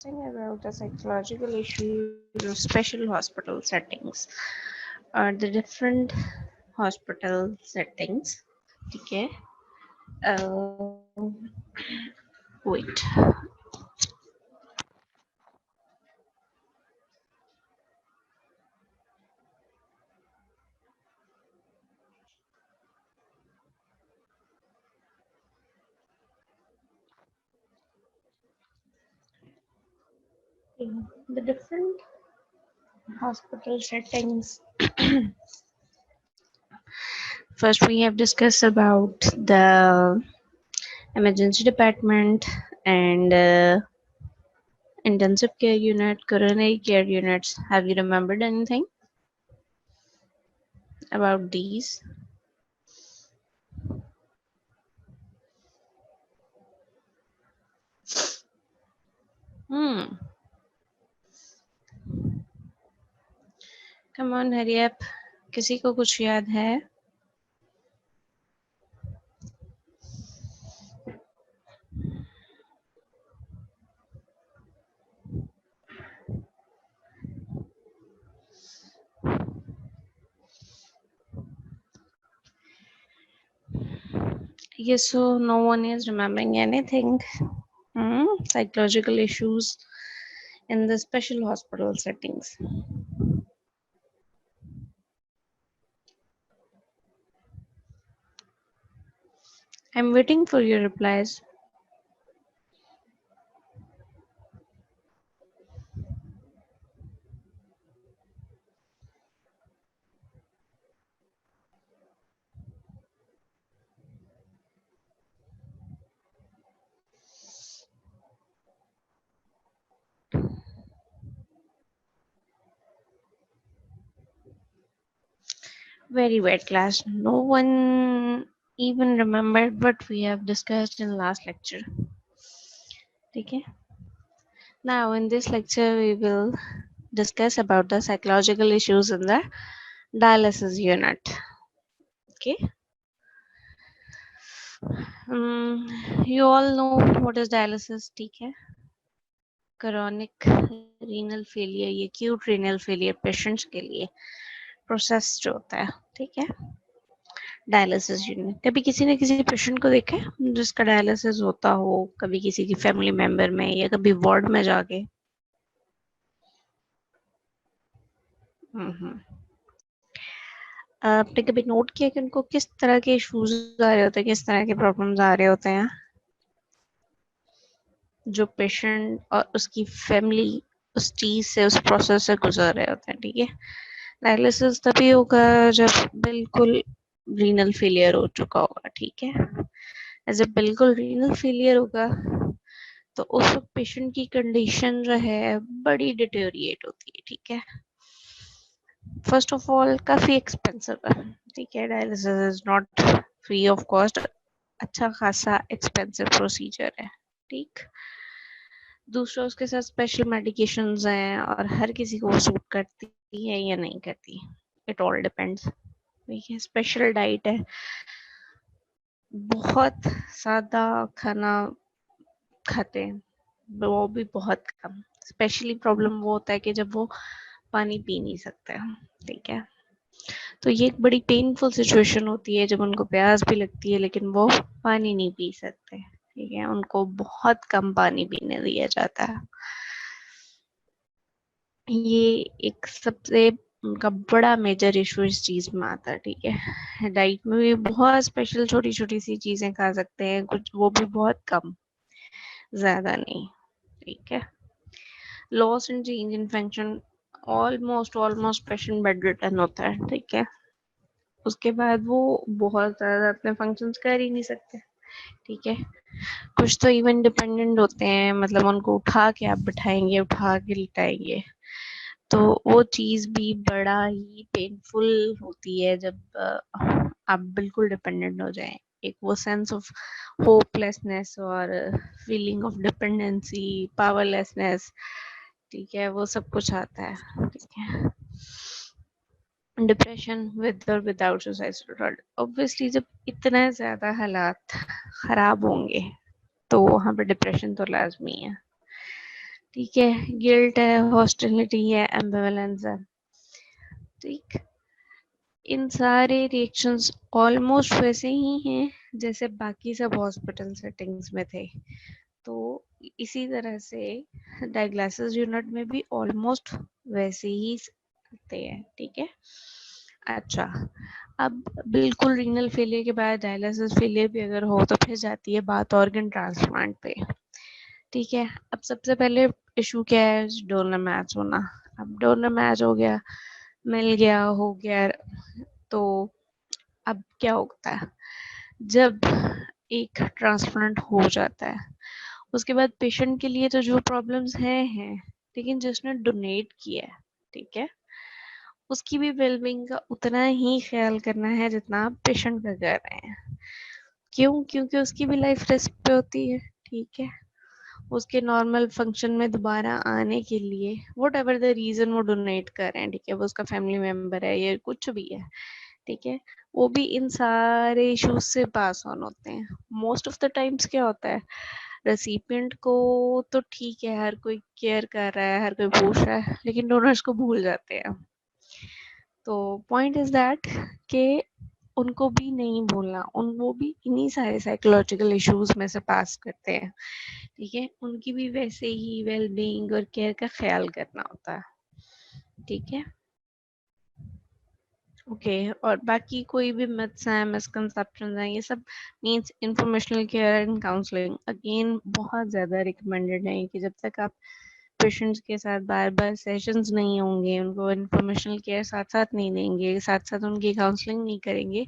About the psychological issues of special hospital settings or the different hospital settings. Okay. Uh, Wait. The different hospital settings. First, we have discussed about the emergency department and intensive care unit, coronary care units. Have you remembered anything about these? Hmm. Come on, hurry up. किसी को कुछ याद है? Yes, so no one is remembering anything. Psychological issues in the special hospital settings. I'm waiting for your replies. Very wet class. No one even remembered what we have discussed in last lecture. Okay. Now in this lecture we will discuss about the psychological issues in the dialysis unit. Okay. You all know what is dialysis, ठीक है? Chronic renal failure, ये acute renal failure patients के लिए process जो होता है, ठीक है? Dialysis unit. कभी किसी ने किसी पेशेंट को देखा है जिसका डायलिसिस होता हो, कभी किसी की फैमिली मेंबर में या कभी वार्ड में जाके? आपने कभी नोट किया कि उनको किस तरह के इश्यूज आ रहे होते हैं, किस तरह के प्रॉब्लम्स आ रहे होते हैं? जो पेशेंट और उसकी फैमिली उस चीज से, उस प्रोसेस से गुजर रहे होते हैं, ठीक है? डायलिसिस तभी होगा जब बिल्कुल रीनल फेलियर हो चुका होगा, ठीक है? जब बिल्कुल रीनल फेलियर होगा तो उस वक्त पेशेंट की कंडीशन जो है बड़ी डिटेरिएट होती है, ठीक है? फर्स्ट ऑफ ऑल काफी एक्सपेंसिव है, ठीक है? Dialysis is not free of cost, अच्छा खासा एक्सपेंसिव प्रोसीजर है, ठीक? दूसरा, उसके साथ स्पेशल मेडिकेशंस हैं और हर किसी को सूट करती है या नहीं करती, इट ऑल डिपेंड्स, ठीक है? स्पेशल डाइट है, बहुत सादा खाना खाते हैं, वो भी बहुत कम. स्पेशली प्रॉब्लम वो होता है कि जब वो पानी पी नहीं सकते, ठीक है? तो ये एक बड़ी पेनफुल सिचुएशन होती है जब उनको प्यास भी लगती है लेकिन वो पानी नहीं पी सकते, ठीक है? उनको बहुत कम पानी पीने दिया जाता है. ये एक सबसे उनका बड़ा मेजर इशू इस चीज में आता है, ठीक है? डाइट में भी बहुत स्पेशल छोटी छोटी सी चीजें खा सकते हैं, कुछ वो भी बहुत कम, ज्यादा नहीं, ठीक है? Loss and change infection, almost patient bed return होता है, ठीक है? उसके बाद वो बहुत ज्यादा अपने फंक्शंस कर ही नहीं सकते, ठीक है? कुछ तो इवन डिपेंडेंट होते हैं, मतलब उनको उठा के आप बिठाएंगे, उठा के लिटाएंगे, तो वो चीज भी बड़ा ही पेनफुल होती है जब आप बिल्कुल डिपेंडेंट हो जाएं. एक वो सेंस ऑफ होपलेसनेस और फीलिंग ऑफ डिपेंडेंसी, पावरलेसनेस, ठीक है? वो सब कुछ आता है, ठीक है? डिप्रेशन विद और विदाउट सुसाइडल थॉट. ऑब्वियसली जब इतना ज्यादा हालात खराब होंगे तो वहां पर डिप्रेशन तो लाजमी है, ठीक है, गिल्ट है, हॉस्टिलिटी है, एम्बिवलेंस है, ठीक। इन सारे रिएक्शंस ऑलमोस्ट वैसे ही हैं जैसे बाकी सब हॉस्पिटल सेटिंग्स में थे, तो इसी तरह से डायग्लाइसिस यूनिट में भी ऑलमोस्ट वैसे ही आते हैं, ठीक है। अच्छा, अब बिल्कुल रीनल फेलियर के बाद डायलिसिस फेलियर भी अगर हो तो फिर जाती है बात ऑर्गन ट्रांसप्लांट पे, ठीक है। अब सबसे पहले इशू क्या है, डोनर मैच होना। अब डोनर मैच हो गया, मिल गया, हो गया, तो अब क्या होता है जब एक ट्रांसप्लांट हो जाता है, उसके बाद पेशेंट के लिए तो जो प्रॉब्लम्स हैं, लेकिन जिसने डोनेट किया है, ठीक है, उसकी भी वेलबींग का उतना ही ख्याल करना है जितना आप पेशेंट का कर रहे हैं। क्यों? क्योंकि उसकी भी लाइफ रिस्क पे होती है, ठीक है। उसके नॉर्मल फंक्शन में दोबारा आने के लिए वट एवर द रीजन वो डोनेट कर रहे हैं, ठीक है, वो उसका फैमिली मेम्बर है या कुछ भी है, ठीक है, वो भी इन सारे इश्यूज से पास ऑन होते हैं। मोस्ट ऑफ द टाइम्स क्या होता है, रेसिपिएंट को तो ठीक है, हर कोई केयर कर रहा है, हर कोई पूछ रहा है, लेकिन डोनर्स को भूल जाते हैं। तो पॉइंट इज दैट कि उनको भी नहीं भूलना, उन वो भी इन्हीं सारे साइकोलॉजिकल इश्यूज में से पास करते हैं, ठीक है। उनकी भी वैसे ही वेल बीइंग और केयर का ख्याल करना होता है, ठीक है। ओके, और बाकी कोई भी मिथ्स हैं, मिसकंसेप्शंस हैं, ये सब means informational care and counselling again बहुत ज़्यादा रिकमेंडेड है कि जब तक आप पेशेंट्स के साथ बार बार सेशंस नहीं होंगे, उनको इंफॉर्मेशनल केयर साथ साथ नहीं देंगे, साथ साथ उनकी काउंसलिंग नहीं करेंगे,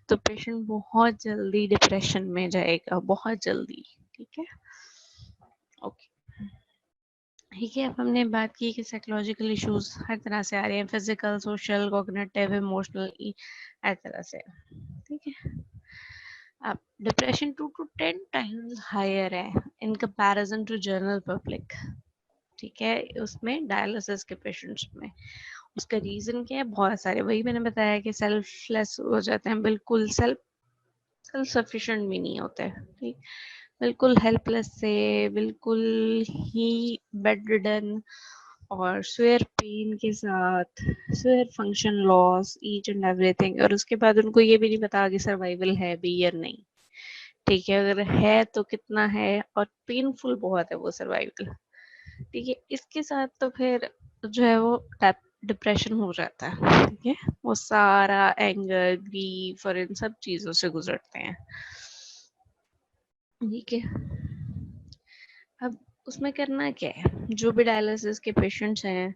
तो पेशेंट बहुत जल्दी डिप्रेशन में जाएगा, बहुत जल्दी, ठीक है। ओके, ठीक है। अब हमने बात की कि साइकोलॉजिकल इश्यूज हर तरह से आ रहे हैं, फिजिकल, सोशल, कॉग्निटिव, इमोशनल, हर तरह से, ठीक है। अब डिप्रेशन 2 to 10 टाइम्स हायर है in comparison to general public, ठीक है, उसमें डायलिसिस के पेशेंट्स में। उसका रीजन क्या है, बहुत सारे, वही मैंने बताया कि सेल्फलेस हो जाते हैं, बिल्कुल सेल्फ सफिशिएंट भी नहीं होते, ठीक, बिल्कुल हेल्पलेस से, बिल्कुल ही बेड रिडन और स्वेयर पेन के साथ, swear function loss, each and everything, और उसके बाद उनको ये भी नहीं पता कि सर्वाइवल है भी या नहीं, ठीक है, अगर है तो कितना है, और पेनफुल बहुत है वो सर्वाइवल, ठीक है। इसके साथ तो फिर जो है वो डिप्रेशन हो जाता है, ठीक है, वो सारा एंगर, ग्रीफ और इन सब चीजों से गुजरते हैं, ठीक है। अब उसमें करना क्या है, जो भी डायलिसिस के पेशेंट्स हैं,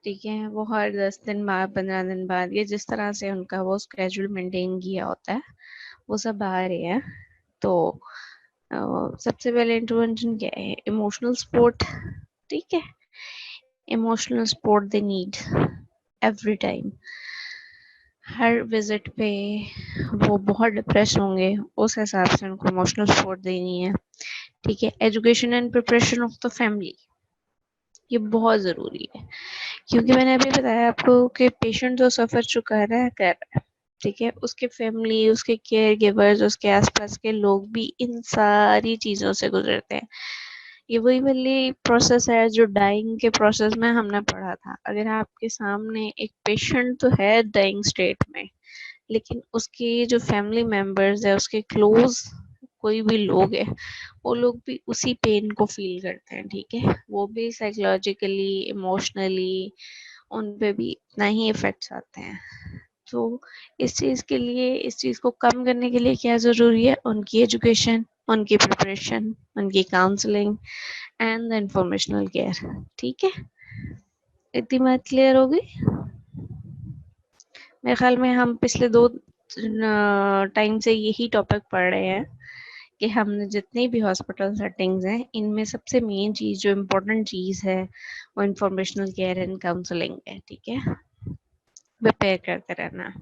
ठीक है, वो हर 10 दिन बाद, 15 दिन बाद, ये जिस तरह से उनका वो स्केड्यूल मेंटेन किया होता है, वो सब आ रहे हैं, तो सबसे पहले इंटरवेंशन क्या है, इमोशनल सपोर्ट, ठीक है, emotional support they need every time. Her visit पे वो बहुत डिप्रेस होंगे, उस हिसाब से उनको इमोशनल सपोर्ट देनी है, ठीक है। Education and preparation of the family, ये बहुत ज़रूरी है, क्योंकि मैंने अभी बताया आपको कि पेशेंट जो सफ़र चुका है कर रहा है, ठीक है, उसके फैमिली, उसके केयर गिवर्स, उसके आसपास के लोग भी इन सारी चीज़ों से गुजरते हैं। ये वही वाली प्रोसेस है जो डाइंग के प्रोसेस में हमने पढ़ा था। अगर आपके सामने एक पेशेंट तो है डाइंग स्टेट में, लेकिन उसके जो फैमिली मेंबर्स है, उसके क्लोज कोई भी लोग है, वो लोग भी उसी पेन को फील करते हैं, ठीक है, वो भी साइकोलॉजिकली, इमोशनली उन पे भी इतना ही इफेक्ट्स आते हैं। तो इस चीज़ के लिए, इस चीज़ को कम करने के लिए क्या ज़रूरी है, उनकी एजुकेशन, उनकी प्रिपरेशन, उनकी counselling and the informational care, ठीक है। इतनी बात क्लियर हो गई? मेरे ख्याल में हम पिछले 2 टाइम से यही टॉपिक पढ़ रहे हैं कि हमने जितनी भी हॉस्पिटल सेटिंग्स हैं, इनमें सबसे मेन चीज़, जो इम्पोर्टेंट चीज़ है, वो इंफॉर्मेशनल केयर एंड काउंसलिंग है, ठीक है, प्रिपेयर करते रहना।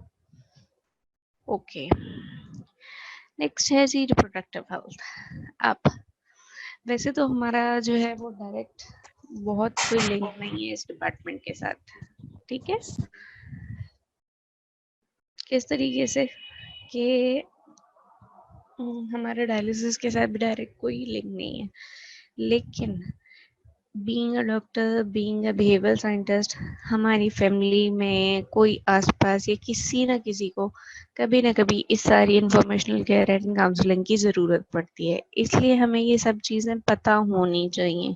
ओके, नेक्स्ट है जी रिप्रोडक्टिव हेल्थ। अब वैसे तो हमारा जो है वो डायरेक्ट बहुत कोई लिंक नहीं है इस डिपार्टमेंट के साथ, ठीक है, किस तरीके से कि हमारे डायलिसिस के साथ भी डायरेक्ट कोई लिंक नहीं है, लेकिन being a doctor, being a behaviour scientist, हमारी फैमिली में कोई आसपास या किसी न किसी को कभी ना कभी इस सारी इंफॉर्मेशनल केयर एंड काउंसलिंग की ज़रूरत पड़ती है। इसलिए हमें ये सब चीज़ें पता होनी चाहिए।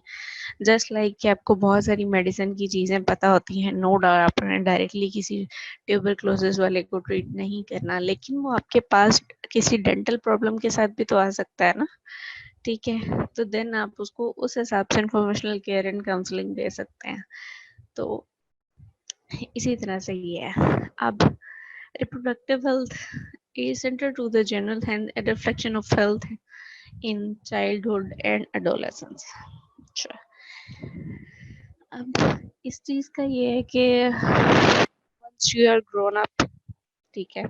जस्ट लाइक कि आपको बहुत सारी मेडिसिन की चीज़ें पता होती हैं, नो डाउट आपने डायरेक्टली किसी ट्यूबरक्लोसिस वाले को ट्रीट नहीं करना, लेकिन वो आपके पास किसी डेंटल प्रॉब्लम के साथ भी तो आ सकता है ना। ठीक है, तो देन आप उसको उस हिसाब से इंफॉर्मेशनल केयर एंड काउंसलिंग दे सकते हैं। तो इसी तरह से ये है। अब reproductive health is central to the general and a reflection of health in childhood and adolescence. अच्छा, अब इस चीज का ये है कि once you are grown up, ठीक है,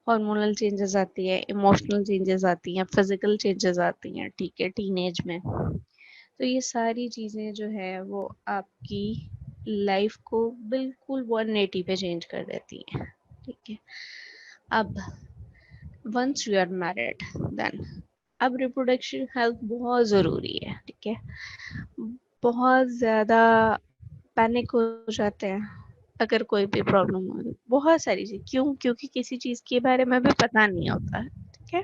हार्मोनल चेंजेस आती है, इमोशनल चेंजेस आती हैं, फिजिकल चेंजेस आती हैं, ठीक है, टीनेज में। तो ये सारी चीज़ें जो है वो आपकी लाइफ को बिल्कुल 180 पे चेंज कर देती हैं। ठीक है, अब once you are married then अब रिप्रोडक्शन हेल्थ बहुत ज़रूरी है। ठीक है, बहुत ज़्यादा पैनिक हो जाते हैं अगर कोई भी प्रॉब्लम हो। बहुत सारी चीज़, क्योंकि किसी चीज़ के बारे में भी पता नहीं होता है। ठीक है,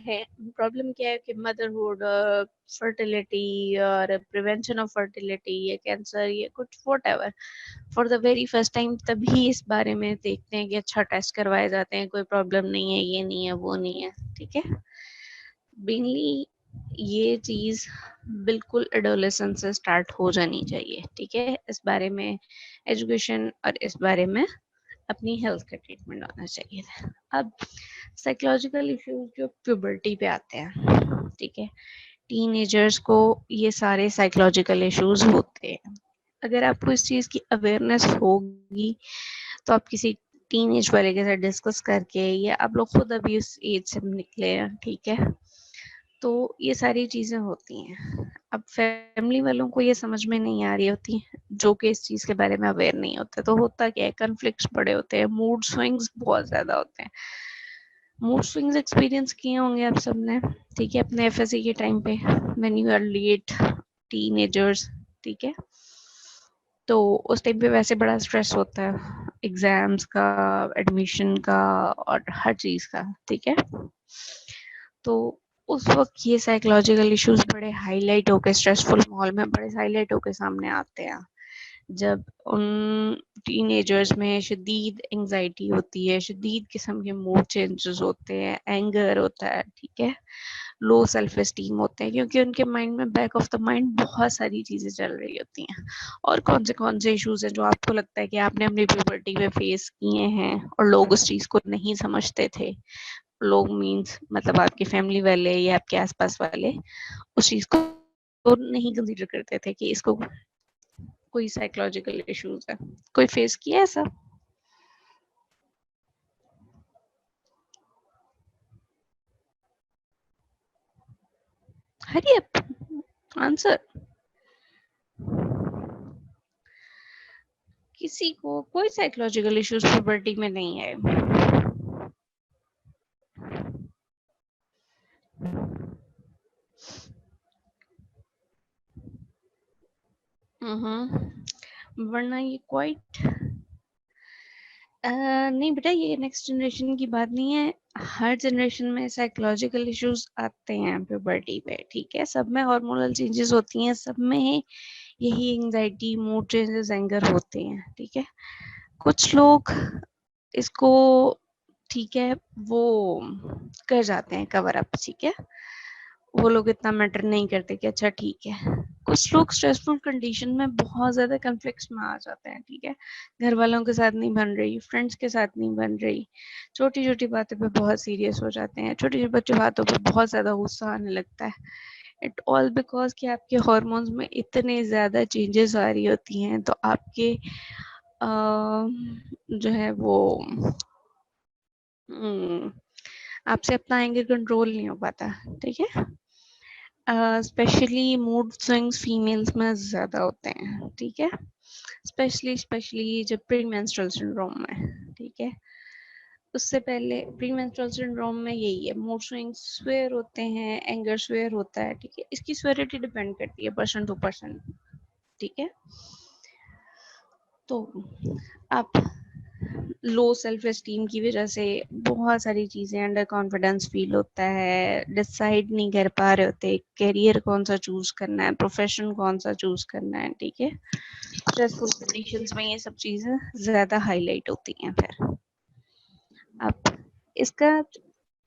है प्रॉब्लम क्या है कि मदरहुड, फर्टिलिटी और प्रिवेंशन ऑफ फर्टिलिटी, ये कैंसर, ये कुछ whatever, for the very first time तभी इस बारे में देखते हैं कि अच्छा टेस्ट करवाए जाते हैं, कोई प्रॉब्लम नहीं है, ये नहीं है, वो नहीं है। ठीक है, मेनली ये चीज़ बिल्कुल एडोलेसेंस से स्टार्ट हो जानी चाहिए। ठीक है, इस बारे में एजुकेशन और इस बारे में अपनी हेल्थ का ट्रीटमेंट होना चाहिए था। अब साइकोलॉजिकल इश्यूज जो प्यूबर्टी पे आते हैं, ठीक है, टीनेजर्स को ये सारे साइकोलॉजिकल इश्यूज होते हैं। अगर आपको इस चीज़ की अवेयरनेस होगी तो आप किसी टीनेज वाले के साथ डिस्कस करके, या आप लोग खुद अभी उस एज से निकले हैं, ठीक है, तो ये सारी चीज़ें होती हैं। अब फैमिली वालों को ये समझ में नहीं आ रही होती, जो कि इस चीज़ के बारे में अवेयर नहीं होते, तो होता क्या है, कन्फ्लिक्ट्स बड़े होते हैं, मूड स्विंग्स बहुत ज़्यादा होते हैं। मूड स्विंग्स एक्सपीरियंस किए होंगे आप सबने, ठीक है, अपने एफएससी के टाइम पे, when you are late teenagers. ठीक है, तो उस टाइम पे वैसे बड़ा स्ट्रेस होता है, एग्जाम्स का, एडमिशन का और हर चीज़ का। ठीक है, तो उस वक्त ये साइकोलॉजिकल इश्यूज बड़े हाईलाइट होकर, स्ट्रेसफुल माहौल में बड़े हाईलाइट होकर सामने आते हैं, जब उन टीनेजर्स में शदीद एंजाइटी होती है, शदीद किस्म के मूड चेंजेस होते हैं, एंगर होता है, ठीक है, लो सेल्फ एस्टीम होते हैं, क्योंकि उनके माइंड में, बैक ऑफ द माइंड, बहुत सारी चीज़ें चल रही होती हैं। और कौन से इश्यूज हैं जो आपको लगता है कि आपने अपनी प्यूबर्टी में फेस किए हैं और लोग उस चीज़ को नहीं समझते थे। लोग मीन्स मतलब आपकी फैमिली वाले या आपके आसपास वाले उस चीज़ को नहीं कंसीडर करते थे कि इसको कोई साइकोलॉजिकल इश्यूज है। कोई फेस किया ऐसा? Hurry up answer. किसी को कोई साइकोलॉजिकल इश्यूज प्यूबर्टी में नहीं है। वरना ये क्वाइट नहीं बेटा, ये नेक्स्ट जनरेशन की बात नहीं है। हर जनरेशन में साइकोलॉजिकल इश्यूज आते हैं प्यूबर्टी पे। ठीक है, सब में हार्मोनल चेंजेस होती हैं, सब में यही एंजाइटी, मूड चेंजेस, एंगर होते हैं। ठीक है, कुछ लोग इसको, ठीक है, वो कर जाते हैं कवर अप। ठीक है, वो लोग इतना मैटर नहीं करते कि अच्छा ठीक है। कुछ लोग स्ट्रेसफुल कंडीशन में बहुत ज़्यादा कन्फ्लिक्ट्स में आ जाते हैं। ठीक है, घर वालों के साथ नहीं बन रही, फ्रेंड्स के साथ नहीं बन रही, छोटी छोटी बातों पे बहुत सीरियस हो जाते हैं, छोटी छोटी बच्चों बातों पे बहुत ज़्यादा गुस्सा आने लगता है। इट ऑल बिकॉज कि आपके हार्मोन्स में इतने ज़्यादा चेंजेस आ रही होती हैं, तो आपके जो है वो आपसे अपना एंगर कंट्रोल नहीं हो पाता। ठीक है, स्पेशली मूड स्विंग्स फीमेल्स में ज़्यादा होते हैं। ठीक है, स्पेशली जब प्री मेंस्ट्रुअल सिंड्रोम में। ठीक है, उससे पहले प्री मेंस्ट्रुअल सिंड्रोम में यही है, मूड स्विंग्स स्वेयर होते हैं, एंगर स्वेयर होता है, ठीक है। इसकी स्वेरिटी डिपेंड करती है पर्सन टू पर्सन, ठीक है। तो आप लो सेल्फ एस्टीम की वजह से बहुत सारी चीजें, अंडर कॉन्फिडेंस फील होता है, डिसाइड नहीं कर पा रहे होते करियर कौन सा चूज करना है, प्रोफेशन कौन सा चूज करना है, ठीक है। स्ट्रेसफुल कंडीशंस में ये सब चीजें ज्यादा हाईलाइट होती हैं। फिर अब इसका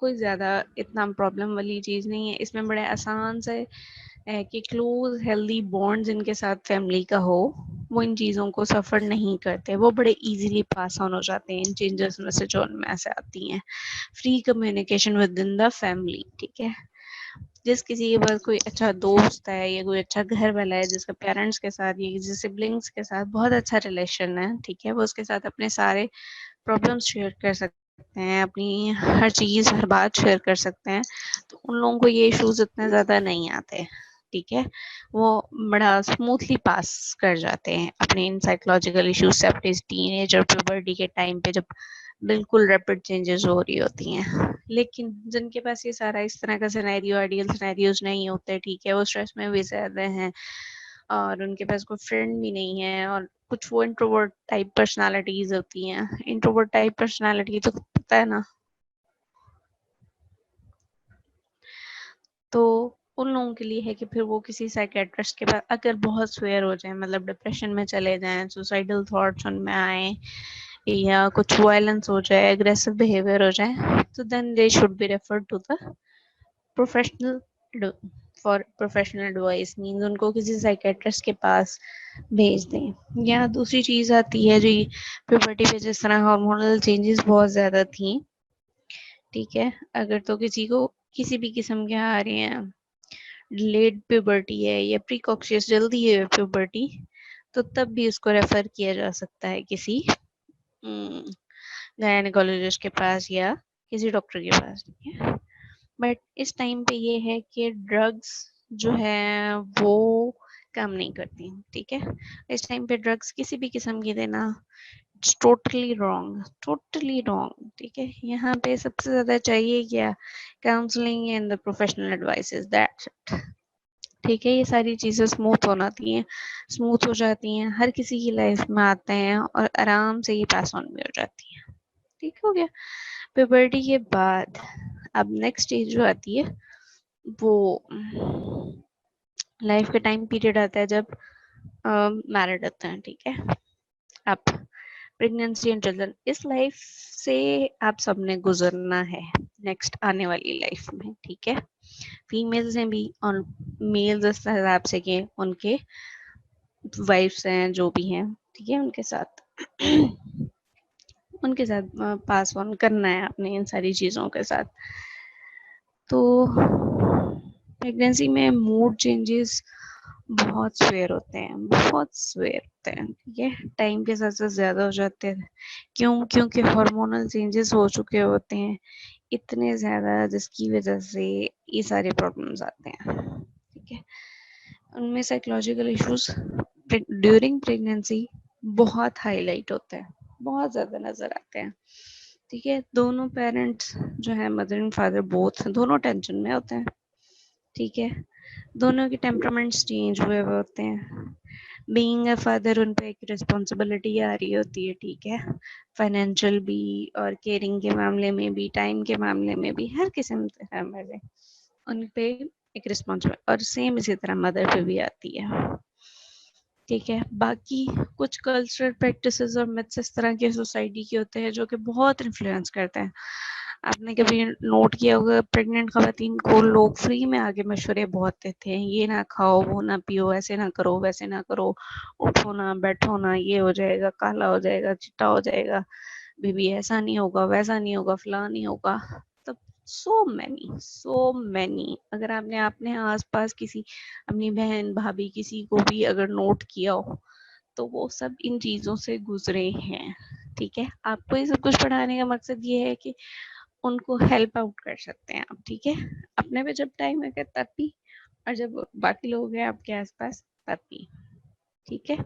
कोई ज्यादा इतना प्रॉब्लम वाली चीज नहीं है, इसमें बड़े आसान से है कि क्लोज हेल्दी बॉन्ड्स इनके साथ फैमिली का हो, वो इन चीज़ों को सफ़र नहीं करते, वो बड़े इजीली पास ऑन हो जाते हैं इन चेंजेस में से जो उनमें से आती हैं। Free communication with in the family, ठीक है। जिस किसी के पास कोई अच्छा दोस्त है या कोई अच्छा घर वाला है जिसका पेरेंट्स के साथ या किसी सिबलिंग्स के साथ बहुत अच्छा रिलेशन है, ठीक है, वो उसके साथ अपने सारे प्रॉब्लम्स शेयर कर सकते हैं, अपनी हर चीज़ हर बात शेयर कर सकते हैं, तो उन लोगों को ये इश्यूज इतने ज़्यादा नहीं आते, ठीक है। वो बड़ा स्मूथली पास कर जाते हैं अपने इन साइकोलॉजिकल इश्यूज से अपने टीनेज और प्यूबर्टी के टाइम पे, जब बिल्कुल रैपिड चेंजेस हो रही होती हैं। लेकिन जिनके पास ये सारा इस तरह का सिनेरियो, आइडियल सिनेरियोज नहीं होते, ठीक है, वो स्ट्रेस में भी ज़्यादा हैं और उनके पास कोई फ्रेंड भी नहीं है, और कुछ वो इंट्रोवर्ट टाइप पर्सनालिटीज होती हैं। इंट्रोवर्ट टाइप पर्सनालिटी तो पता है ना, तो उन लोगों के लिए है कि फिर वो किसी साइकेट्रिस्ट के पास अगर बहुत स्वेयर हो जाए, मतलब डिप्रेशन में चले जाएं, सुसाइडल थॉट्स उनमें आए या कुछ वायलेंस हो जाए, एग्रेसिव बिहेवियर हो जाए, तो then they should be referred to the professional for professional advice, means उनको किसी साइकेट्रिस्ट के पास भेज दें। या दूसरी चीज़ आती है जी, प्यूबर्टी पे जिस तरह हार्मोनल चेंजेस बहुत ज़्यादा थी, ठीक है, अगर तो किसी को किसी भी किस्म के आ रहे हैं, लेट प्यूबर्टी है या प्रीकॉक्शियस जल्दी है प्यूबर्टी, तो तब भी उसको रेफर किया जा सकता है किसी गायनेकोलॉजिस्ट के पास या किसी डॉक्टर के पास, ठीक है। बट इस टाइम पे ये है कि ड्रग्स जो है वो काम नहीं करती, ठीक है। इस टाइम पे ड्रग्स किसी भी किस्म की देना टोटली रॉन्ग, टोटली रॉन्ग, ठीक है। यहाँ पे सबसे ज्यादा चाहिए क्या, counselling and the professional advices, that's it, ठीक है। ये सारी चीजें स्मूथ होना चाहिए, स्मूथ हो जाती हैं, हर किसी की लाइफ में आते हैं और आराम से ये पास ऑन भी हो जाती है, ठीक हो गया। प्यूबर्टी के बाद अब नेक्स्ट स्टेज जो आती है वो लाइफ का टाइम पीरियड आता है जब मैरिड होते हैं, ठीक है। अब प्रेगनेंसी एंड चिल्ड्रन, इस लाइफ से आप सबने गुजरना है नेक्स्ट आने वाली लाइफ में, ठीक है। फीमेल्स ने भी और मेल्स इस हिसाब से कि उनके वाइफ्स हैं जो भी हैं, ठीक है, उनके साथ पास ऑन करना है अपने इन सारी चीज़ों के साथ। तो प्रेगनेंसी में मूड चेंजेस बहुत स्वेयर होते हैं, बहुत स्वेयर होते हैं, ठीक है, टाइम के साथ साथ ज़्यादा हो जाते हैं। क्यों? क्योंकि हार्मोनल चेंजेस हो चुके होते हैं इतने ज़्यादा, जिसकी वजह से ये सारे प्रॉब्लम्स आते हैं, ठीक है। उनमें साइकोलॉजिकल इश्यूज ड्यूरिंग प्रेगनेंसी बहुत हाईलाइट होते हैं, बहुत ज़्यादा नज़र आते हैं, ठीक है। दोनों पेरेंट्स जो है, मदर एंड फादर बोथ, दोनों टेंशन में होते हैं, ठीक है। दोनों के टेम्परामेंट्स चेंज हुए हुए होते हैं। बीइंग अ फादर उन पे एक रिस्पॉन्सिबिलिटी आ रही होती है, ठीक है, फाइनेंशियल भी और केयरिंग के मामले में भी, टाइम के मामले में भी, हर किस्म से उन पे एक रिस्पॉन्सिबिलिटी, और सेम इसी तरह मदर पे भी आती है, ठीक है। बाकी कुछ कल्चरल प्रैक्टिसेस और मिथ्स इस तरह के सोसाइटी के होते हैं जो कि बहुत इन्फ्लुएंस करते हैं। आपने कभी नोट किया होगा, प्रेग्नेंट खवातीन को लोग फ्री में आगे मशवरे बहुत देते हैं, ये ना खाओ, वो ना पियो, ऐसे ना करो, वैसे ना करो, उठो ना, बैठो ना, ये हो जाएगा, काला हो जाएगा, चिट्टा हो जाएगा, बेबी ऐसा नहीं होगा, वैसा नहीं होगा, फला नहीं होगा। तब सो मैनी, अगर आपने अपने आसपास किसी अपनी बहन भाभी किसी को भी अगर नोट किया हो, तो वो सब इन चीजों से गुजरे हैं, ठीक है। आपको ये सब कुछ पढ़ाने का मकसद ये है कि उनको हेल्प आउट कर सकते हैं आप, ठीक है। अपने पे जब टाइम है तब भी, और जब बाकी लोग हैं आपके आसपास तब भी, ठीक है।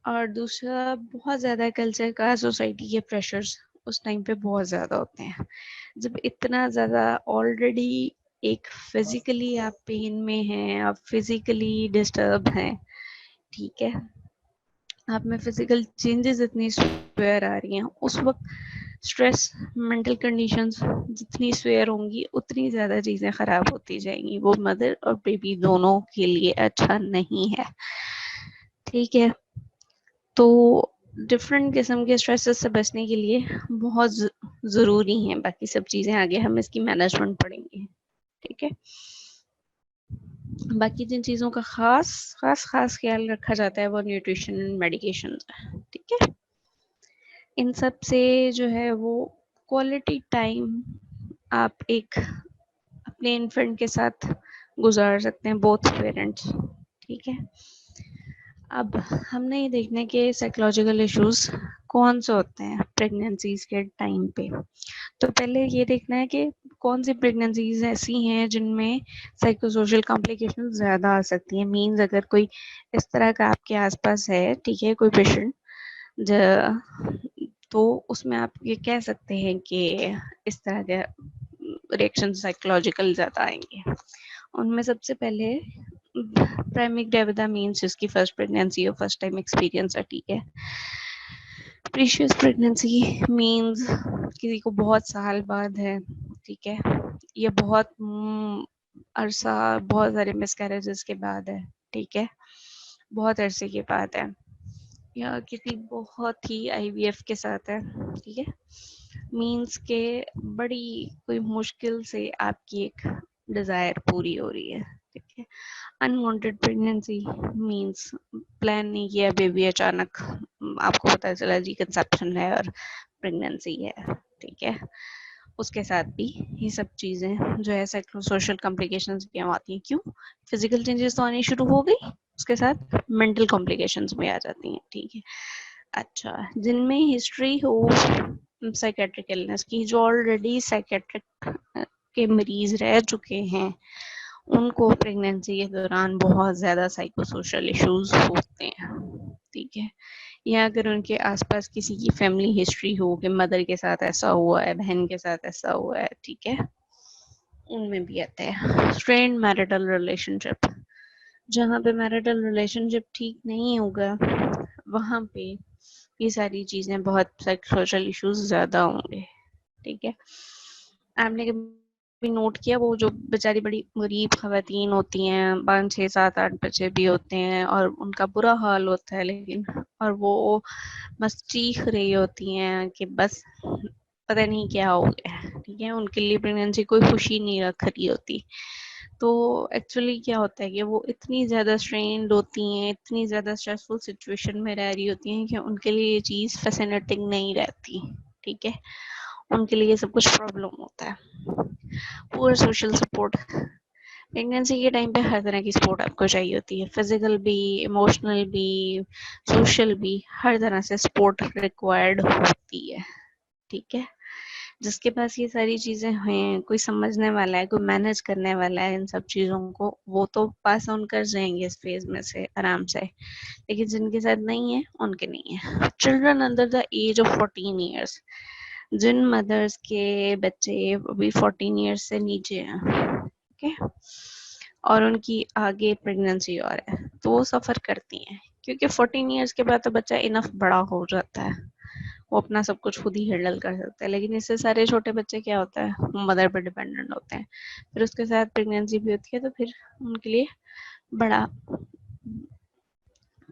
और दूसरा, बहुत ज़्यादा कल्चर का, सोसाइटी के प्रेशर्स उस टाइम पे बहुत ज़्यादा होते हैं। जब इतना ज़्यादा ऑलरेडी एक फिजिकली आप पेन में हैं, आप फिजिकली डिस्टर्ब हैं, ठीक है, आप में फिजिकल चेंजेस इतनी स्वेयर आ रही हैं, उस वक्त स्ट्रेस, मेंटल कंडीशंस जितनी स्वेयर होंगी उतनी ज़्यादा चीज़ें ख़राब होती जाएंगी। वो मदर और बेबी दोनों के लिए अच्छा नहीं है, ठीक है। तो डिफरेंट किस्म के स्ट्रेसेस से बचने के लिए बहुत ज़रूरी हैं बाकी सब चीज़ें, आगे हम इसकी मैनेजमेंट पढ़ेंगे, ठीक है। बाकी जिन चीज़ों का खास ख्याल रखा जाता है वो न्यूट्रिशन एंड मेडिकेशन है, ठीक है। इन सब से जो है वो क्वालिटी टाइम आप एक अपने इन्फेंट के साथ गुजार सकते हैं, बोथ पेरेंट्स, ठीक है। अब हमने ये देखना है कि साइकोलॉजिकल इश्यूज कौन से होते हैं प्रेगनेंसीज के टाइम पे। तो पहले ये देखना है कि कौन सी प्रेगनेंसीज ऐसी हैं जिनमें साइकोसोशल कॉम्प्लिकेशन ज़्यादा आ सकती हैं। मीन्स अगर कोई इस तरह का आपके आसपास है, ठीक है, कोई पेशेंट, तो उसमें आप ये कह सकते हैं कि इस तरह के रिएक्शन साइकोलॉजिकल ज़्यादा आएंगे। उनमें सबसे पहले प्राइमिक डेविदा मीन्स जिसकी फर्स्ट प्रेगनेंसी और फर्स्ट टाइम एक्सपीरियंस है, ठीक है। प्रीशियस प्रेगनेंसी मीन्स किसी को बहुत साल बाद है, ठीक है, ये बहुत अरसा, बहुत सारे मिसकैरेजेस के बाद है, ठीक है, बहुत अरसे के बाद है, या किसी बहुत ही आईवीएफ के साथ है, ठीक है। मीन्स के बड़ी कोई मुश्किल से आपकी एक डिज़ायर पूरी हो रही है, ठीक है। अनवांटेड प्रेगनेंसी मीन्स प्लान नहीं किया, बेबी अचानक आपको पता चला जी कंसेप्शन है और प्रेगनेंसी है, ठीक है। उसके साथ भी ये सब चीज़ें जो है सोशल कॉम्प्लिकेशंस भी आती हैं। क्यों? फिजिकल चेंजेस तो आनी शुरू हो गई, उसके साथ मेंटल कॉम्प्लिकेशंस भी आ जाती हैं, ठीक है। अच्छा, जिनमें हिस्ट्री हो साइकेट्रिक इलनेस की, जो ऑलरेडी साइकेट्रिक के मरीज रह चुके हैं, उनको प्रेगनेंसी के दौरान बहुत ज़्यादा साइकोसोशल इश्यूज होते हैं, ठीक है। या अगर उनके आसपास किसी की फैमिली हिस्ट्री हो कि मदर के साथ ऐसा हुआ है, बहन के साथ ऐसा हुआ है, ठीक है, उनमें भी आते हैं। स्ट्रेन्ड मैरिटल रिलेशनशिप, जहाँ पे मैरिटल रिलेशनशिप ठीक नहीं होगा वहाँ पे ये सारी चीज़ें, बहुत साइकोसोशल इश्यूज ज़्यादा होंगे, ठीक है। आपने कभी नोट किया वो जो बेचारी बड़ी गरीब खवातीन होती हैं, 5 6 7 8 बच्चे भी होते हैं और उनका बुरा हाल होता है, लेकिन और वो बस चीख रही होती हैं कि बस पता नहीं क्या हो गया, ठीक है। उनके लिए प्रेगनेंसी कोई खुशी नहीं रख रही होती। तो एक्चुअली क्या होता है कि वो इतनी ज़्यादा स्ट्रेन्ड होती हैं, इतनी ज़्यादा स्ट्रेसफुल सिचुएशन में रह रही होती हैं कि उनके लिए ये चीज़ फैसिनेटिंग नहीं रहती, ठीक है। उनके लिए सब कुछ प्रॉब्लम होता है। पूरा सोशल सपोर्ट, प्रेगनेंसी के टाइम पे हर तरह की सपोर्ट आपको चाहिए होती है, फिजिकल भी, इमोशनल भी, सोशल भी, हर तरह से सपोर्ट रिक्वायर्ड होती है, ठीक है। जिसके पास ये सारी चीज़ें हैं, कोई समझने वाला है, कोई मैनेज करने वाला है इन सब चीज़ों को, वो तो पास ऑन कर जाएंगे इस फेज में से आराम से। लेकिन जिनके साथ नहीं है उनके नहीं है। Children under the age of 14 years, जिन मदर्स के बच्चे अभी 14 ईयर्स से नीचे हैं, ठीक है, और उनकी आगे प्रेगनेंसी और है, तो वो सफ़र करती हैं, क्योंकि 14 ईयर्स के बाद तो बच्चा इनफ बड़ा हो जाता है, वो अपना सब कुछ खुद ही हैंडल कर सकता है। लेकिन इससे सारे छोटे बच्चे क्या होता है, मदर पर डिपेंडेंट होते हैं, फिर उसके साथ प्रेगनेंसी भी होती है, तो फिर उनके लिए बड़ा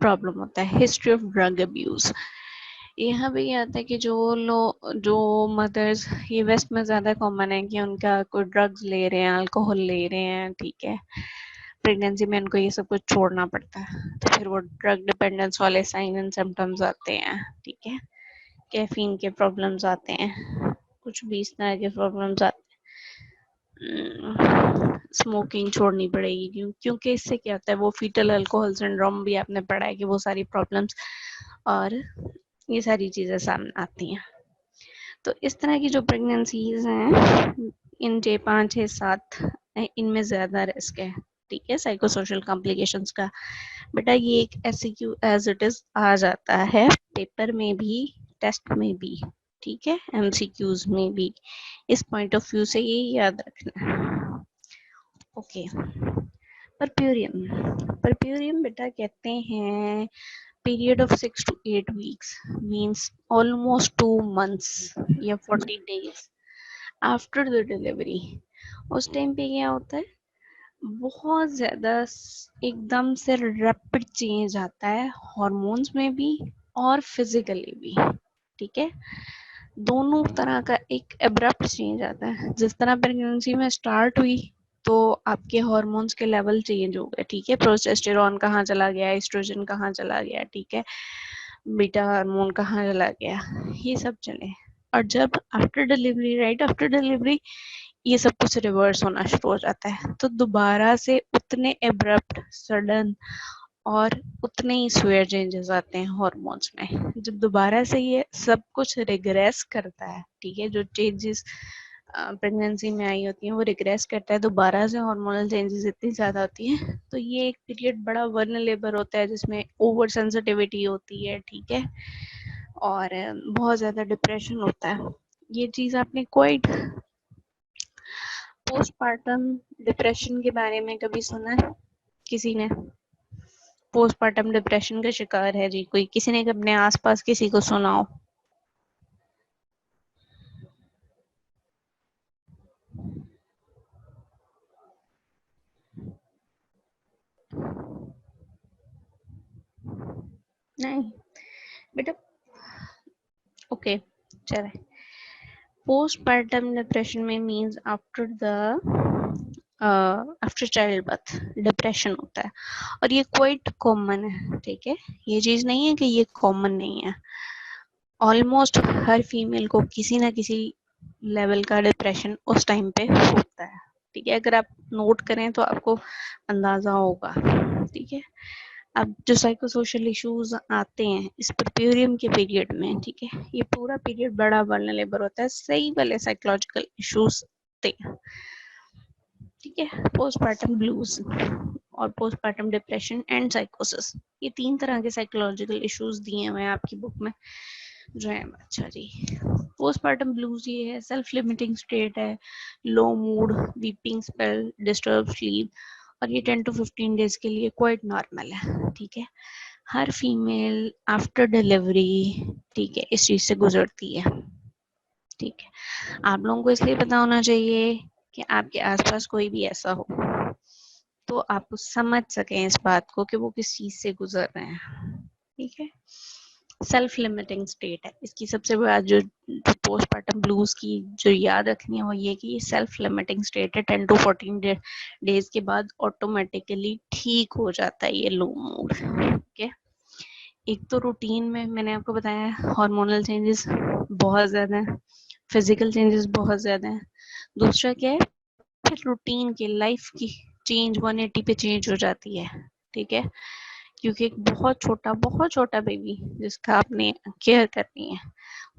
प्रॉब्लम होता है। हिस्ट्री ऑफ ड्रग अब्यूज़, यहाँ भी ये आता है कि जो मदर्स, ये वेस्ट में ज़्यादा कॉमन है कि उनका कोई ड्रग्स ले रहे हैं, अल्कोहल ले रहे हैं, ठीक है, प्रेगनेंसी में उनको ये सब कुछ छोड़ना पड़ता है, तो फिर वो ड्रग डिपेंडेंस वाले साइन एंड सिम्टम्स आते हैं, ठीक है। कैफीन के प्रॉब्लम्स आते हैं, कुछ भी इस तरह के प्रॉब्लम्स आते हैं। स्मोकिंग छोड़नी पड़ेगी, क्योंकि इससे क्या होता है, वो फीटल अल्कोहल सिंड्रोम भी आपने पढ़ा है कि वो सारी प्रॉब्लम्स और ये सारी चीज़ें सामने आती हैं। तो इस तरह की जो प्रेगनेंसीज हैं, इन 5 6 7 इनमें ज़्यादा रिस्क है, ठीक है, साइकोसोशल कॉम्प्लिकेशंस का। बेटा ये एक एससीक्यू एज इट इज आ जाता है पेपर में भी, टेस्ट में भी, ठीक है, एमसीक्यूज में भी इस पॉइंट ऑफ व्यू से ये याद रखना। ओके, परप्यूरियम बेटा कहते हैं period of 6 to 8 weeks, means almost 2 months या 40 days आफ्टर द डिलीवरी। उस टाइम पे क्या होता है, बहुत ज्यादा एकदम से रैपिड चेंज आता है हॉर्मोन्स में भी और फिजिकली भी। ठीक है, दोनों तरह का एक एब्रप्ट चेंज आता है। जिस तरह प्रेगनेंसी में स्टार्ट हुई तो आपके हार्मोन्स के लेवल चेंज हो गए। ठीक है, प्रोजेस्टेरॉन कहाँ चला गया, एस्ट्रोजन कहाँ चला गया, ठीक है, बीटा हार्मोन कहाँ चला गया, ये सब चले। और जब after delivery, right after delivery, ये सब कुछ रिवर्स होना शुरू हो जाता है। तो दोबारा से उतने एब्रप्ट, सडन और उतने ही स्वेयर चेंजेस आते हैं हॉर्मोन्स में। जब दोबारा से ये सब कुछ रिग्रेस करता है, ठीक है, जो चेंजेस प्रेगनेंसी में आई होती हैं वो रिग्रेस करता है, दोबारा से हार्मोनल चेंजेस इतनी ज्यादा होती हैं, तो ये एक पीरियड बड़ा वर्नलेबल होता है जिसमें ओवर सेंसिटिविटी होती है। ठीक है, और बहुत ज्यादा डिप्रेशन होता है। ये चीज आपने क्वाइट पोस्टपार्टम डिप्रेशन के बारे में कभी सुना है किसी ने? पोस्टपार्टम डिप्रेशन का शिकार है जी कोई, किसी ने अपने आसपास किसी को सुना हो? नहीं बेटा, ओके चले। पोस्टपार्टम डिप्रेशन में means after the after child birth depression होता है, और ये क्वाइट कॉमन है। ठीक है, ये चीज नहीं है कि ये कॉमन नहीं है, ऑलमोस्ट हर फीमेल को किसी ना किसी लेवल का डिप्रेशन उस टाइम पे होता है। ठीक है, अगर आप नोट करें तो आपको अंदाजा होगा। ठीक है, अब जो साइकोसोशल इश्यूज आते हैं इस परप्यूरियम के पीरियड में, ठीक है, ये पूरा पीरियड बड़ा वल्नरेबल होता है, सही वाले साइकोलॉजिकल इश्यूज थे। ठीक है, पोस्टपार्टम ब्लूज और पोस्टपार्टम डिप्रेशन एंड साइकोसिस, ये 3 तरह के साइकोलॉजिकल इश्यूज दिए हुए हैं आपकी बुक में जो है। अच्छा जी, पोस्टपार्टम ब्लूज ये है, सेल्फ लिमिटिंग स्टेट है, low mood, weeping spell, disturb sleep, और ये 10 to 15 डेज के लिए क्वाइट नॉर्मल है। ठीक है, हर फीमेल आफ्टर डिलीवरी, ठीक है, इस चीज से गुजरती है। ठीक है, आप लोगों को इसलिए पता होना चाहिए कि आपके आसपास कोई भी ऐसा हो तो आप समझ सकें इस बात को कि वो किस चीज से गुजर रहे हैं। ठीक है, सेल्फ लिमिटिंग स्टेट है इसकी सबसे बड़ा जो पोस्टपार्टम ब्लूज की जो याद रखनी है वो ये कि ये सेल्फ लिमिटिंग स्टेट है। 10 to 14 डेज के बाद ऑटोमेटिकली ठीक हो जाता है ये लो मूड। ठीक है, एक तो रूटीन में मैंने आपको बताया हार्मोनल चेंजेस बहुत ज्यादा है, फिजिकल चेंजेस बहुत ज्यादा है। दूसरा क्या है, फिर रूटीन की लाइफ की चेंज 180 पे चेंज हो जाती है। ठीक है, क्योंकि एक बहुत छोटा बेबी जिसका आपने केयर करनी है,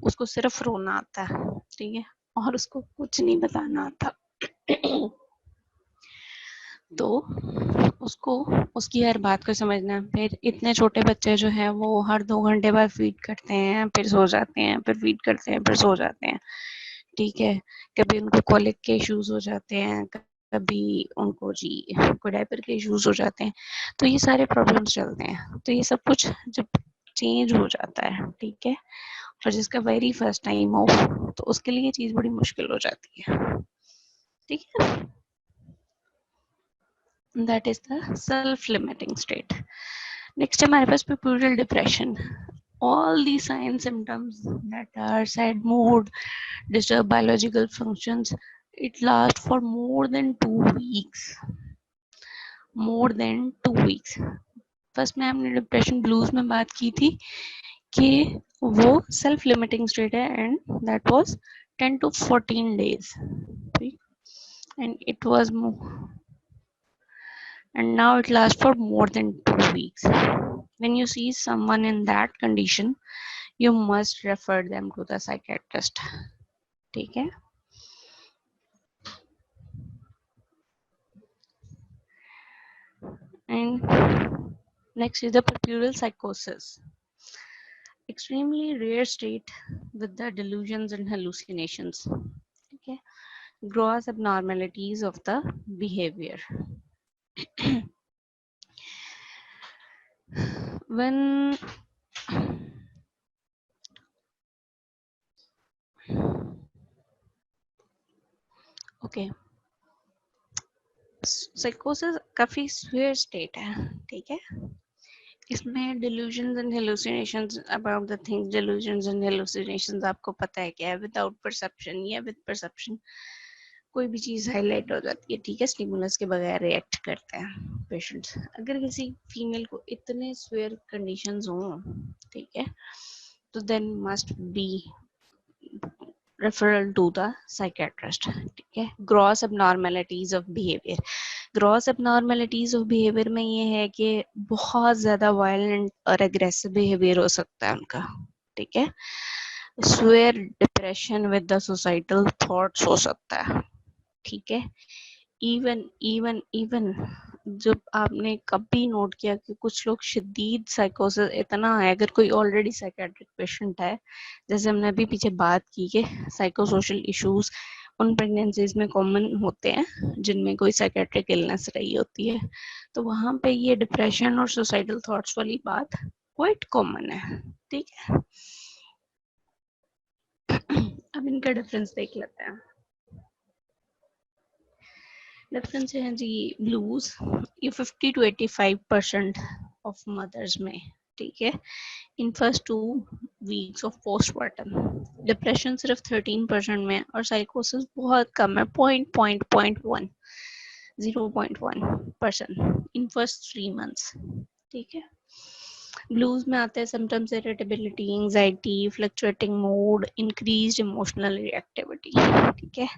उसको सिर्फ रोना आता है। ठीक है, और उसको कुछ नहीं बताना आता। तो उसको उसकी हर बात को समझना। फिर इतने छोटे बच्चे जो है वो हर 2 घंटे बाद फीड करते हैं, फिर सो जाते हैं, फिर फीड करते हैं, फिर सो जाते हैं। ठीक है, कभी उनको कॉलिक के इश्यूज हो जाते हैं, कभी उनको जी कोई डायपर के इश्यूज हो जाते हैं, तो ये सारे प्रॉब्लम्स चलते हैं। तो ये सब कुछ जब चेंज हो जाता है, ठीक है, और जिसका वेरी फर्स्ट टाइम हो तो उसके लिए चीज बड़ी मुश्किल हो जाती है। ठीक है, that is the self limiting state. Next हमारे पास पुर्पुरल depression. All the signs symptoms that are sad mood, disturbed biological functions, it lasts for more than 2 weeks. More than 2 weeks. First में हमने डिप्रेशन ब्लूज में बात की थी कि वो self limiting state है and that was 10 to 14 days. And it was and now it lasts for more than 2 weeks. When you see someone in that condition, you must refer them to the psychiatrist. ठीक है, and next is the puerperal psychosis. extremely rare state with the delusions and hallucinations. Okay, gross abnormalities of the behavior. When okay, साइकोसिस काफी severe state है, ठीक है। इसमें delusions and hallucinations about the things, delusions and hallucinations आपको पता है क्या है, without perception या with perception कोई भी चीज हाईलाइट हो जाती है, ठीक है, स्टिमुलस के बगैर रिएक्ट करते हैं पेशेंट्स। अगर किसी फीमेल को इतने स्वेयर कंडीशंस हों, ठीक है, तो then must be referral to the psychiatrist, ठीक है। Gross abnormalities of behaviour, gross abnormalities of behaviour में ये है कि बहुत ज्यादा वायलेंट और एग्रेसिव बिहेवियर हो सकता है उनका, ठीक है। Swear depression with the suicidal thoughts हो सकता है, ठीक है। इवन इवन इवन जब आपने कभी नोट किया कि कुछ लोग शदीद साइकोसिस इतना है, अगर कोई ऑलरेडी साइकेट्रिक पेशेंट है, जैसे हमने अभी पीछे बात की कि साइकोसोशल इश्यूज उन प्रेगनेंसीज में कॉमन होते हैं जिनमें कोई साइकेट्रिक इलनेस रही होती है, तो वहां पे ये डिप्रेशन और सुसाइडल थॉट्स वाली बात क्वाइट कॉमन है, ठीक है। अब इनका डिफरेंस देख लेते हैं। डिफरेंस है जी, ब्लूज ये 50 to 85% ऑफ मदर्स में, ठीक है, in first 2 weeks of postmortem. Depression सिर्फ 13% में, और साइकोसिस बहुत कम है, 0.1% इन फर्स्ट 3 months, ठीक है। ब्लूज में आते हैं symptoms irritability, anxiety, fluctuating mood, increased emotional reactivity, ठीक है।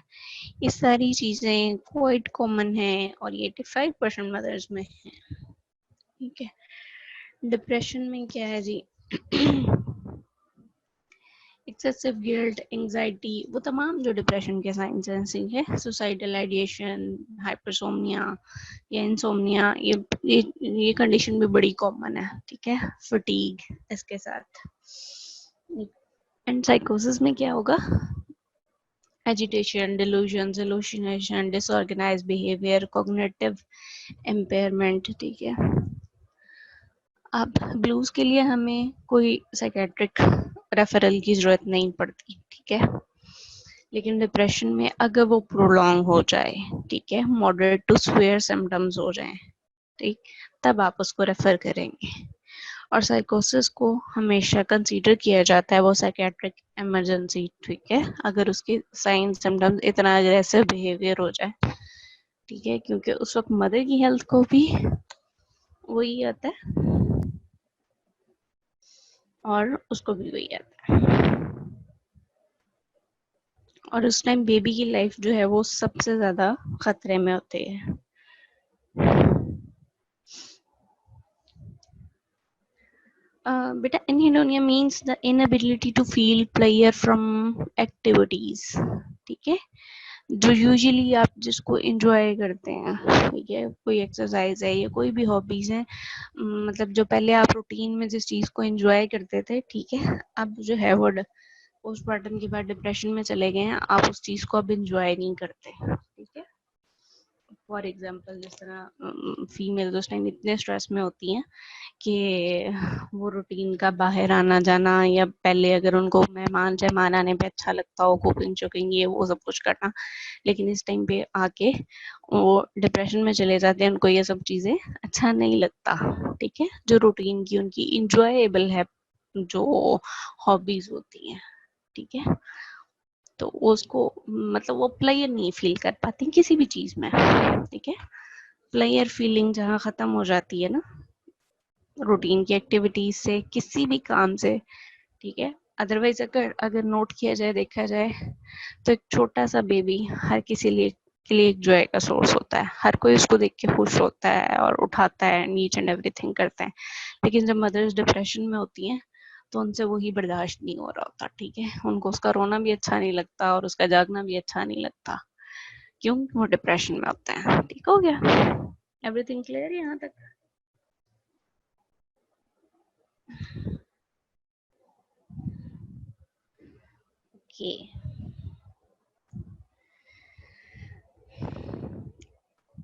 ये सारी चीजें क्वाइट कॉमन है और ये 85% मदर्स में है, ठीक है। डिप्रेशन में क्या है जी, एक्सेसिव गिल्ट, एंजाइटी, वो तमाम जो डिप्रेशन के साइंस हैं, है सुसाइडल आइडिएशन, हाइपरसोमनिया या इंसोमनिया, ये कंडीशन भी बड़ी कॉमन है, ठीक है। फटीग इसके साथ। एंड साइकोसिस में क्या होगा, agitation, delusion, hallucination, disorganised behaviour, cognitive impairment, ठीक है। अब ब्लूज के लिए हमें कोई साइकेट्रिक रेफरल की जरूरत नहीं पड़ती, ठीक है। लेकिन डिप्रेशन में अगर वो प्रोलॉन्ग हो जाए, ठीक है, मॉडरेट टू स्वेयर सिम्टम्स हो जाए, ठीक, तब आप उसको रेफर करेंगे। और साइकोसिस को हमेशा कंसीडर किया जाता है वो साइकेट्रिक इमरजेंसी, ठीक है, अगर उसके साइन सिम्टम्स इतना अग्रेसिव बिहेवियर हो जाए, ठीक है, क्योंकि उस वक्त मदर की हेल्थ को भी वही आता है और उसको भी वही आता है, और उस टाइम बेबी की लाइफ जो है वो सबसे ज्यादा खतरे में होती है। बेटा anhedonia means the inability to feel player from activities, ठीक है, जो यूजुअली आप जिसको एंजॉय करते हैं, ठीक है, कोई एक्सरसाइज है या कोई भी हॉबीज है, मतलब जो पहले आप रूटीन में जिस चीज को एंजॉय करते थे, ठीक है, अब जो है वो पोस्टमार्टम के बाद डिप्रेशन में चले गए हैं, आप उस चीज को अब एंजॉय नहीं करते, ठीक है। फॉर एग्जाम्पल जिस तरह फीमेल उस टाइम इतने स्ट्रेस में होती हैं कि वो रूटीन का बाहर आना जाना, या पहले अगर उनको मेहमान जहमान आने पे अच्छा लगता हो, कुकिंग चुकिंग ये वो सब कुछ करना, लेकिन इस टाइम पे आके वो डिप्रेशन में चले जाते हैं, उनको ये सब चीजें अच्छा नहीं लगता, ठीक है, जो रूटीन की उनकी इंजॉयबल है जो हॉबीज होती हैं, ठीक है, तो उसको मतलब वो प्लेयर नहीं फील कर पाती किसी भी चीज में, ठीक है। प्लेयर फीलिंग जहाँ खत्म हो जाती है ना रूटीन की एक्टिविटीज से, किसी भी काम से, ठीक है। अदरवाइज अगर अगर नोट किया जाए, देखा जाए, तो एक छोटा सा बेबी हर किसी लिए के लिए एक जॉय का सोर्स होता है, हर कोई उसको देख के खुश होता है और उठाता है, ईच एंड एवरीथिंग करते हैं, लेकिन जब मदर्स डिप्रेशन में होती हैं तो उनसे वही बर्दाश्त नहीं हो रहा होता, ठीक है, उनको उसका रोना भी अच्छा नहीं लगता और उसका जागना भी अच्छा नहीं लगता, क्यों, वो डिप्रेशन में होते हैं, ठीक हो गया, एवरीथिंग क्लियर यहाँ तक।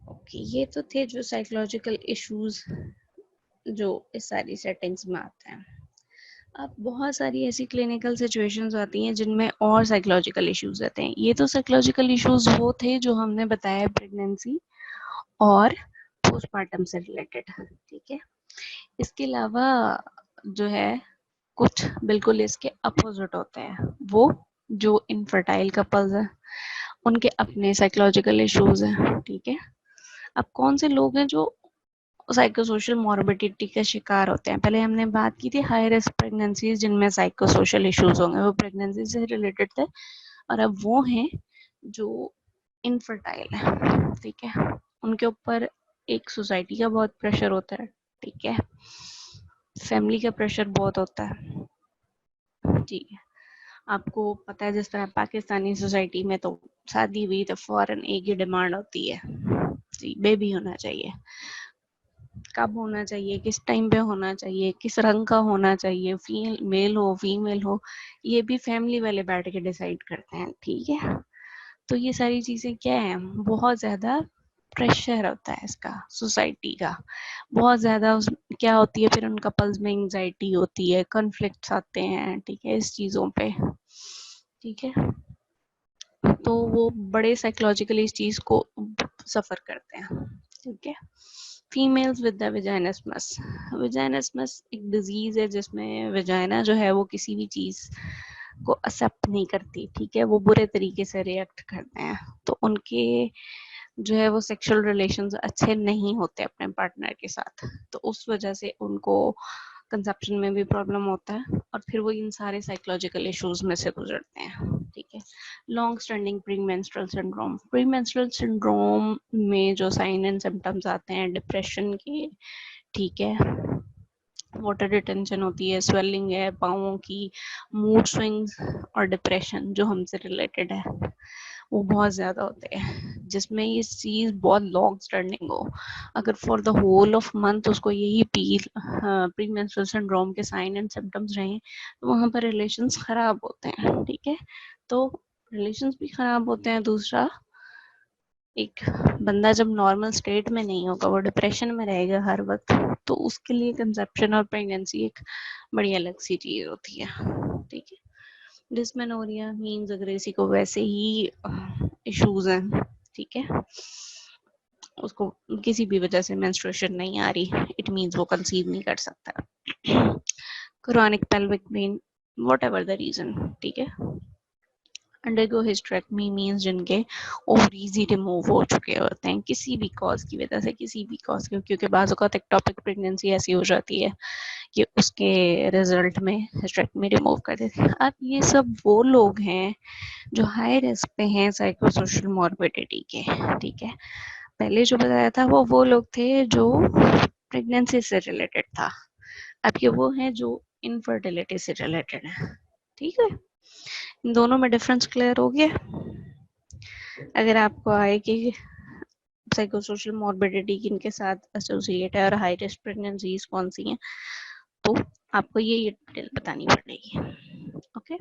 ओके, ये तो थे जो साइकोलॉजिकल इश्यूज जो इस सारी सेटिंग्स में आते हैं। अब बहुत सारी ऐसी क्लिनिकल सिचुएशंस आती हैं जिनमें और साइकोलॉजिकल इश्यूज आते हैं। ये तो साइकोलॉजिकल इश्यूज वो थे जो हमने बताया प्रेगनेंसी और पोस्टमार्टम से रिलेटेड, ठीक है। इसके अलावा जो है कुछ बिल्कुल इसके अपोजिट होते हैं, वो जो इनफर्टाइल कपल्स हैं उनके अपने साइकोलॉजिकल इश्यूज हैं, ठीक है। अब कौन से लोग हैं जो साइकोसोशल मॉर्बिडिटी का शिकार होते हैं? पहले हमने बात की थी हाई रिस्क प्रेगनेंसीज जिनमें साइकोसोशल इश्यूज होंगे, वो प्रेगनेंसी से रिलेटेड थे। और अब वो हैं जो इनफर्टाइल है, ठीक है। उनके ऊपर एक सोसाइटी का बहुत प्रेशर होता है, ठीक है, फैमिली का प्रेशर बहुत होता है, ठीक है। आपको पता है जिस तरह पाकिस्तानी सोसाइटी में तो शादी हुई तो फौरन एक ही डिमांड होती है, जी, बेबी होना चाहिए। कब होना चाहिए, किस टाइम पे होना चाहिए, किस रंग का होना चाहिए, मेल हो फीमेल हो, ये भी फैमिली वाले बैठ के डिसाइड करते हैं, ठीक है। तो ये सारी चीजें क्या है, बहुत ज्यादा प्रेशर होता है इसका सोसाइटी का, बहुत ज्यादा क्या होती है फिर उन कपल्स में एंजाइटी होती है, कॉन्फ्लिक्ट्स आते हैं, ठीक है, इस चीजों पे, ठीक है। तो वो बड़े साइकोलॉजिकली इस चीज को सफर करते हैं, ठीक है। फीमेल्स विद द वेजाइनसमस, वेजाइनसमस एक डिजीज है जिसमें वेजाइना जो है वो किसी भी चीज को एक्सेप्ट नहीं करती, ठीक है, वो बुरे तरीके से रिएक्ट करते हैं, तो उनके जो है वो सेक्सुअल रिलेशंस अच्छे नहीं होते अपने पार्टनर के साथ, तो उस वजह से उनको कंसेप्शन में भी प्रॉब्लम होता है और फिर वो इन सारे साइकोलॉजिकल इश्यूज में से गुजरते हैं, ठीक है। Long standing premenstrual syndrome, premenstrual syndrome में जो साइन एंड सिम्टम्स आते हैं डिप्रेशन के, ठीक है, वाटर रिटेंशन होती है, स्वेलिंग है पाँवों की, मूड स्विंग्स और डिप्रेशन जो हमसे रिलेटेड है वो बहुत ज्यादा होते हैं, जिसमें ये चीज बहुत लॉन्ग स्टैंडिंग हो। अगर for the whole of month उसको यही प्रीमेंस्ट्रुअल सिंड्रोम के साइन एंड सिम्टम्स रहे तो वहां पर रिलेशंस खराब होते हैं, ठीक है। तो रिलेशंस भी खराब होते हैं। दूसरा, एक बंदा जब नॉर्मल स्टेट में नहीं होगा, वो डिप्रेशन में रहेगा हर वक्त, तो उसके लिए कंसेप्शन और प्रेगनेंसी एक बड़ी अलग सी चीज होती है, ठीक है। डिस्मेनोरिया मींस अगर किसी को वैसे ही इश्यूज हैं, ठीक है, उसको किसी भी वजह से मेंस्ट्रुएशन नहीं आ रही, इट मींस वो कंसीव नहीं कर सकता। Chronic pelvic pain, whatever the reason, ठीक है। अंडरगो हिस्टेरेक्टमी मींस जिनके ओवरीज ही रिमूव हो चुके होते हैं किसी भी कॉज की वजह से, किसी भी कॉज की, क्योंकि बाज़ औक़ात एक्टोपिक प्रेगनेंसी ऐसी हो जाती है कि उसके रिजल्ट में हिस्टेरेक्टमी रिमूव कर देते हैं। अब ये सब वो लोग हैं जो हाई रिस्क पे हैं साइकोसोशल मॉर्बिडिटी के, ठीक है। पहले जो बताया था वो लोग थे जो प्रेगनेंसी से रिलेटेड था, अब ये वो हैं जो इनफर्टिलिटी से रिलेटेड है, ठीक है। इन दोनों में डिफरेंस क्लियर हो गया? अगर आपको आए कि साइकोसोशल मॉर्बिडिटी किनके साथ एसोसिएट है और हाई रिस्क प्रेगनेंसीज कौन सी हैं, तो आपको ये डिटेल बतानी पड़ेगी, ओके।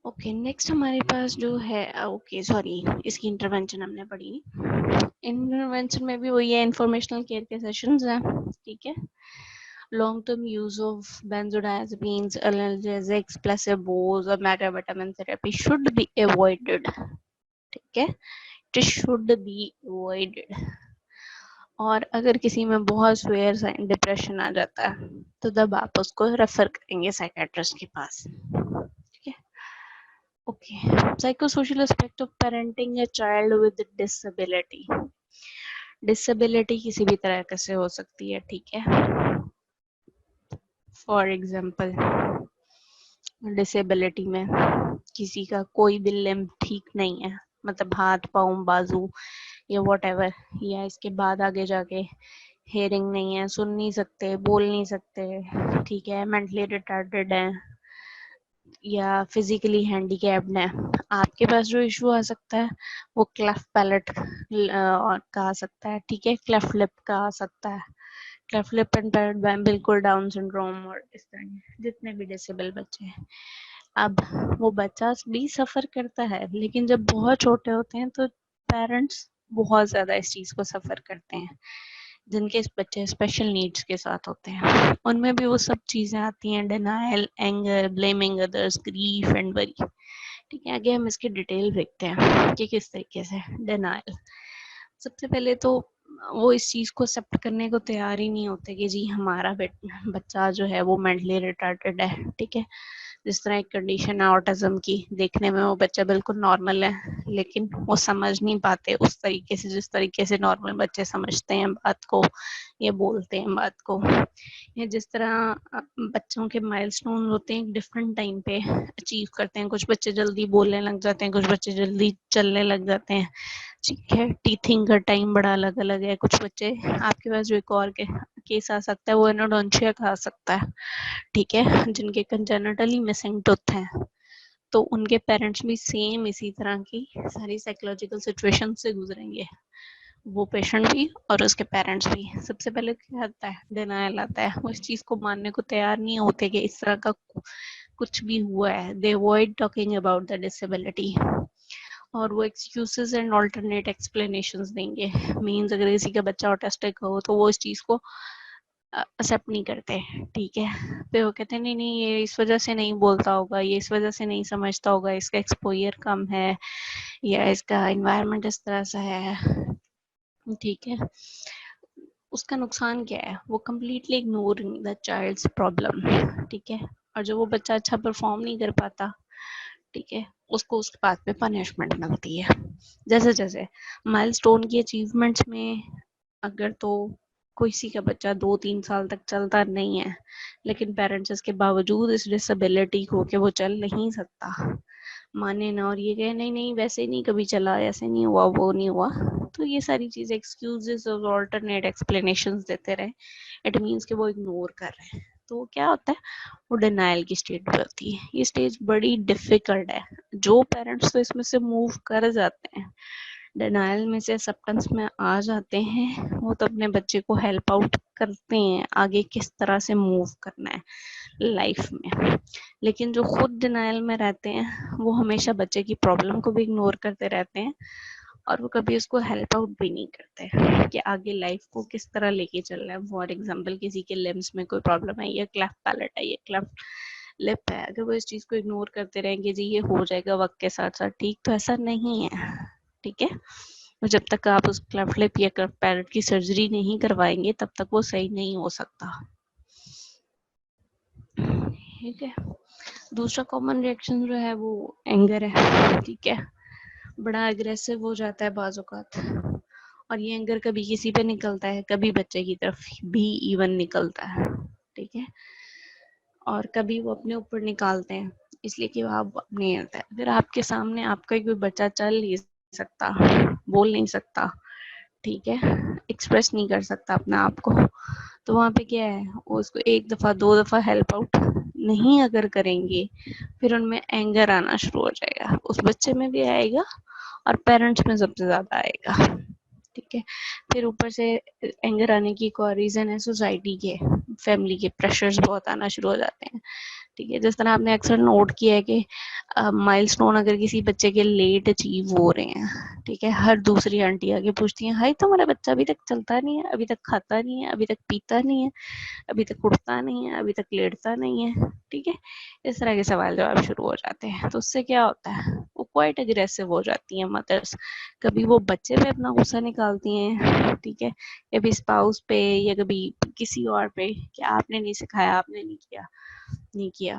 ओके, नेक्स्ट हमारे पास जो है, ओके सॉरी, इसकी इंटरवेंशन हमने पढ़ी। इंटरवेंशन में भी वही है, इंफॉर्मेशनल केयर के सेशंस हैं, ठीक है। Long term use of benzodiazepines, analgesics, placebos और multivitamin therapy should be avoided, ठीक है, इट शुड बी अवॉइडेड। और अगर किसी में बहुत सीवियर डिप्रेशन आ जाता है तो तब आप उसको रेफर करेंगे साइकेट्रिस्ट के पास, ठीक है। Okay, psychosocial aspect of parenting a child with disability, disability किसी भी तरह का से हो सकती है, ठीक है। फॉर एग्जांपल, डिसेबिलिटी में किसी का कोई भी लिम्ब ठीक नहीं है, मतलब हाथ पाँव बाजू या व्हाटएवर, या इसके बाद आगे जाके हेयरिंग नहीं है, सुन नहीं सकते, बोल नहीं सकते, ठीक है, मेंटली रिटार्डेड है या फिजिकली हैंडीकैप्ड है, आपके पास जो इशू आ सकता है वो क्लेफ्ट पैलेट का आ सकता है, ठीक है, क्लेफ्ट लिप का आ सकता है, क्लेफ्ट लिप एंड पैलेट बिल्कुल डाउन सिंड्रोम और इस तरह जितने भी डिसेबल बच्चे हैं। अब वो बच्चा भी सफर करता है, लेकिन जब बहुत छोटे होते हैं तो पेरेंट्स बहुत ज्यादा इस चीज को सफर करते हैं। जिनके बच्चे स्पेशल नीड्स के साथ होते हैं उनमें भी वो सब चीजें आती हैं, denial, anger, blaming others, grief and worry. ठीक है, आगे हम इसकी डिटेल देखते हैं कि किस तरीके से। डिनायल, सबसे पहले तो वो इस चीज को एक्सेप्ट करने को तैयार ही नहीं होते कि जी हमारा बच्चा जो है वो मेंटली रिटार्टेड है। ठीक है, जिस तरह एक कंडीशन है ऑटिज्म की, देखने में वो बच्चा बिल्कुल नॉर्मल है, लेकिन वो समझ नहीं पाते उस तरीके से जिस तरीके से नॉर्मल बच्चे समझते हैं बात को, ये बोलते हैं बात को। या जिस तरह बच्चों के माइलस्टोन होते हैं डिफरेंट टाइम पे अचीव करते हैं। कुछ बच्चे जल्दी बोलने लग जाते हैं, कुछ बच्चे जल्दी चलने लग जाते हैं। ठीक है, टीथिंग का टाइम बड़ा अलग अलग है। कुछ बच्चे, आपके पास जो एक और केस आ सकता है वो एनोडोंशिया का आ सकता है। ठीक है, जिनके कंजेनिटली मिसिंग टूथ हैं, तो उनके पेरेंट्स भी सेम इसी तरह की सारी साइकोलॉजिकल सिचुएशन से गुजरेंगे, वो पेशेंट भी और उसके पेरेंट्स भी। सबसे पहले क्या आता है, डिनायल आता है। वो इस चीज को मानने को तैयार नहीं होते कि इस तरह का कुछ भी हुआ है। दे avoid talking about the disability, और वो एक्सक्यूजेस एंड अल्टरनेट एक्सप्लेनेशंस देंगे। मींस अगर किसी का बच्चा ऑटिस्टिक हो तो वो इस चीज को एक्सेप्ट नहीं करते। ठीक है, फिर वो कहते हैं नहीं नहीं ये इस वजह से नहीं बोलता होगा, ये इस वजह से नहीं समझता होगा, इसका एक्सपोजर कम है या इसका एनवायरनमेंट इस तरह सा है। ठीक है, उसका नुकसान क्या है, वो completely ignoring the child's problem. ठीक है, और जो वो बच्चा अच्छा परफॉर्म नहीं कर पाता, ठीक है, उसको उसके बाद पे पनिशमेंट मिलती है। जैसे जैसे माइलस्टोन की अचीवमेंट्स में, अगर तो किसी का बच्चा 2-3 साल तक चलता नहीं है, लेकिन पेरेंट्स इसके बावजूद इस डिसेबिलिटी को कि वो चल नहीं सकता माने ना, और ये कहे नहीं नहीं वैसे नहीं कभी चला, ऐसे नहीं हुआ, वो नहीं हुआ, तो ये सारी चीजें एक्सक्यूजेस और ऑल्टरनेट एक्सप्लेनेशंस देते रहे, इट मीन्स कि वो इग्नोर कर रहे हैं। तो क्या होता है, वो डिनाइल की स्टेज पे होती है। ये स्टेज बड़ी डिफिकल्ट है। जो पेरेंट्स तो इसमें से मूव कर जाते हैं, डिनाइल में से एक्सेप्टेंस में आ जाते हैं, वो तो अपने बच्चे को हेल्प आउट करते हैं आगे किस तरह से मूव करना है लाइफ में। लेकिन जो खुद डिनाइल में रहते हैं वो हमेशा बच्चे की प्रॉब्लम को भी इग्नोर करते रहते हैं, और वो कभी उसको हेल्प आउट भी नहीं करते कि आगे लाइफ को किस तरह लेके चलना है। फॉर एग्जाम्पल किसी के लिम्स में कोई प्रॉब्लम है, या क्लेफ्ट पैलेट है, या क्लेफ्ट लिप है, अगर वो इस चीज को इग्नोर करते रहेंगे जी ये हो जाएगा वक्त के साथ साथ ठीक, तो ऐसा नहीं है। ठीक है, तो जब तक आप उस क्लेफ्ट लिप या क्लेफ्ट पैलेट की सर्जरी नहीं करवाएंगे तब तक वो सही नहीं हो सकता। ठीक है, दूसरा कॉमन रिएक्शन जो है वो एंगर है। ठीक है, बड़ा अग्रेसिव हो जाता है बाज़ औक़ात, और ये एंगर कभी किसी पे निकलता है, कभी बच्चे की तरफ भी इवन निकलता है। ठीक है, और कभी वो अपने ऊपर निकालते हैं इसलिए कि वो आप नहीं आता है। फिर आपके सामने आपका कोई बच्चा चल नहीं सकता, बोल नहीं सकता, ठीक है, एक्सप्रेस नहीं कर सकता अपने आप को, तो वहाँ पे क्या है, वो उसको 1 दफ़ा 2 दफ़ा हेल्प आउट नहीं अगर करेंगे, फिर उनमें एंगर आना शुरू हो जाएगा। उस बच्चे में भी आएगा और पेरेंट्स में सबसे ज़्यादा आएगा। ठीक है, फिर ऊपर से एंगर आने की एक और रीज़न है सोसाइटी के, फैमिली के प्रेशर्स बहुत आना शुरू हो जाते हैं। ठीक है, जिस तरह आपने अक्सर नोट किया है कि माइलस्टोन अगर किसी बच्चे के लेट अचीव हो रहे हैं, ठीक है, हर दूसरी आंटी आके पूछती हैं हाय तुम्हारा बच्चा अभी तक चलता नहीं है, अभी तक खाता नहीं है, अभी तक पीता नहीं है, अभी तक उठता नहीं है, अभी तक लेटता नहीं है। ठीक है, इस तरह के सवाल जवाब शुरू हो जाते हैं। तो उससे क्या होता है, वो क्वाइट अग्रेसिव हो जाती हैं मदर्स। कभी वो बच्चे पे अपना गुस्सा निकालती हैं, ठीक है, कभी स्पाउस पे या कभी किसी और पे कि आपने नहीं सिखाया, आपने नहीं किया,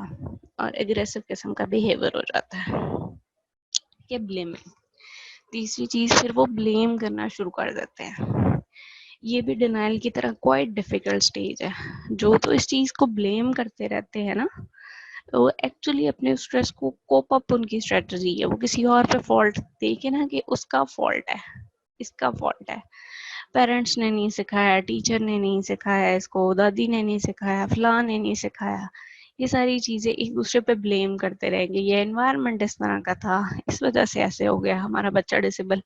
और एग्रेसिव किस्म का बिहेवियर हो जाता है। ये ब्लेमिंग, तीसरी चीज, फिर वो ब्लेम करना शुरू कर देते हैं। ये भी डिनाइल की तरह क्वाइट डिफिकल्ट स्टेज है। जो तो इस चीज को ब्लेम करते रहते हैं ना, वो एक्चुअली अपने स्ट्रेस को कोप अप उनकी स्ट्रेटजी है। वो किसी और पे फॉल्ट देखे ना कि उसका फॉल्ट है, इसका फॉल्ट है, पेरेंट्स ने नहीं सिखाया, टीचर ने नहीं सिखाया इसको, दादी ने नहीं सिखाया, फलां ने नहीं सिखाया, ये सारी चीजें एक दूसरे पे ब्लेम करते रहेंगे। ये एनवायरनमेंट इस तरह का था, इस वजह से ऐसे हो गया, हमारा बच्चा डिसेबल,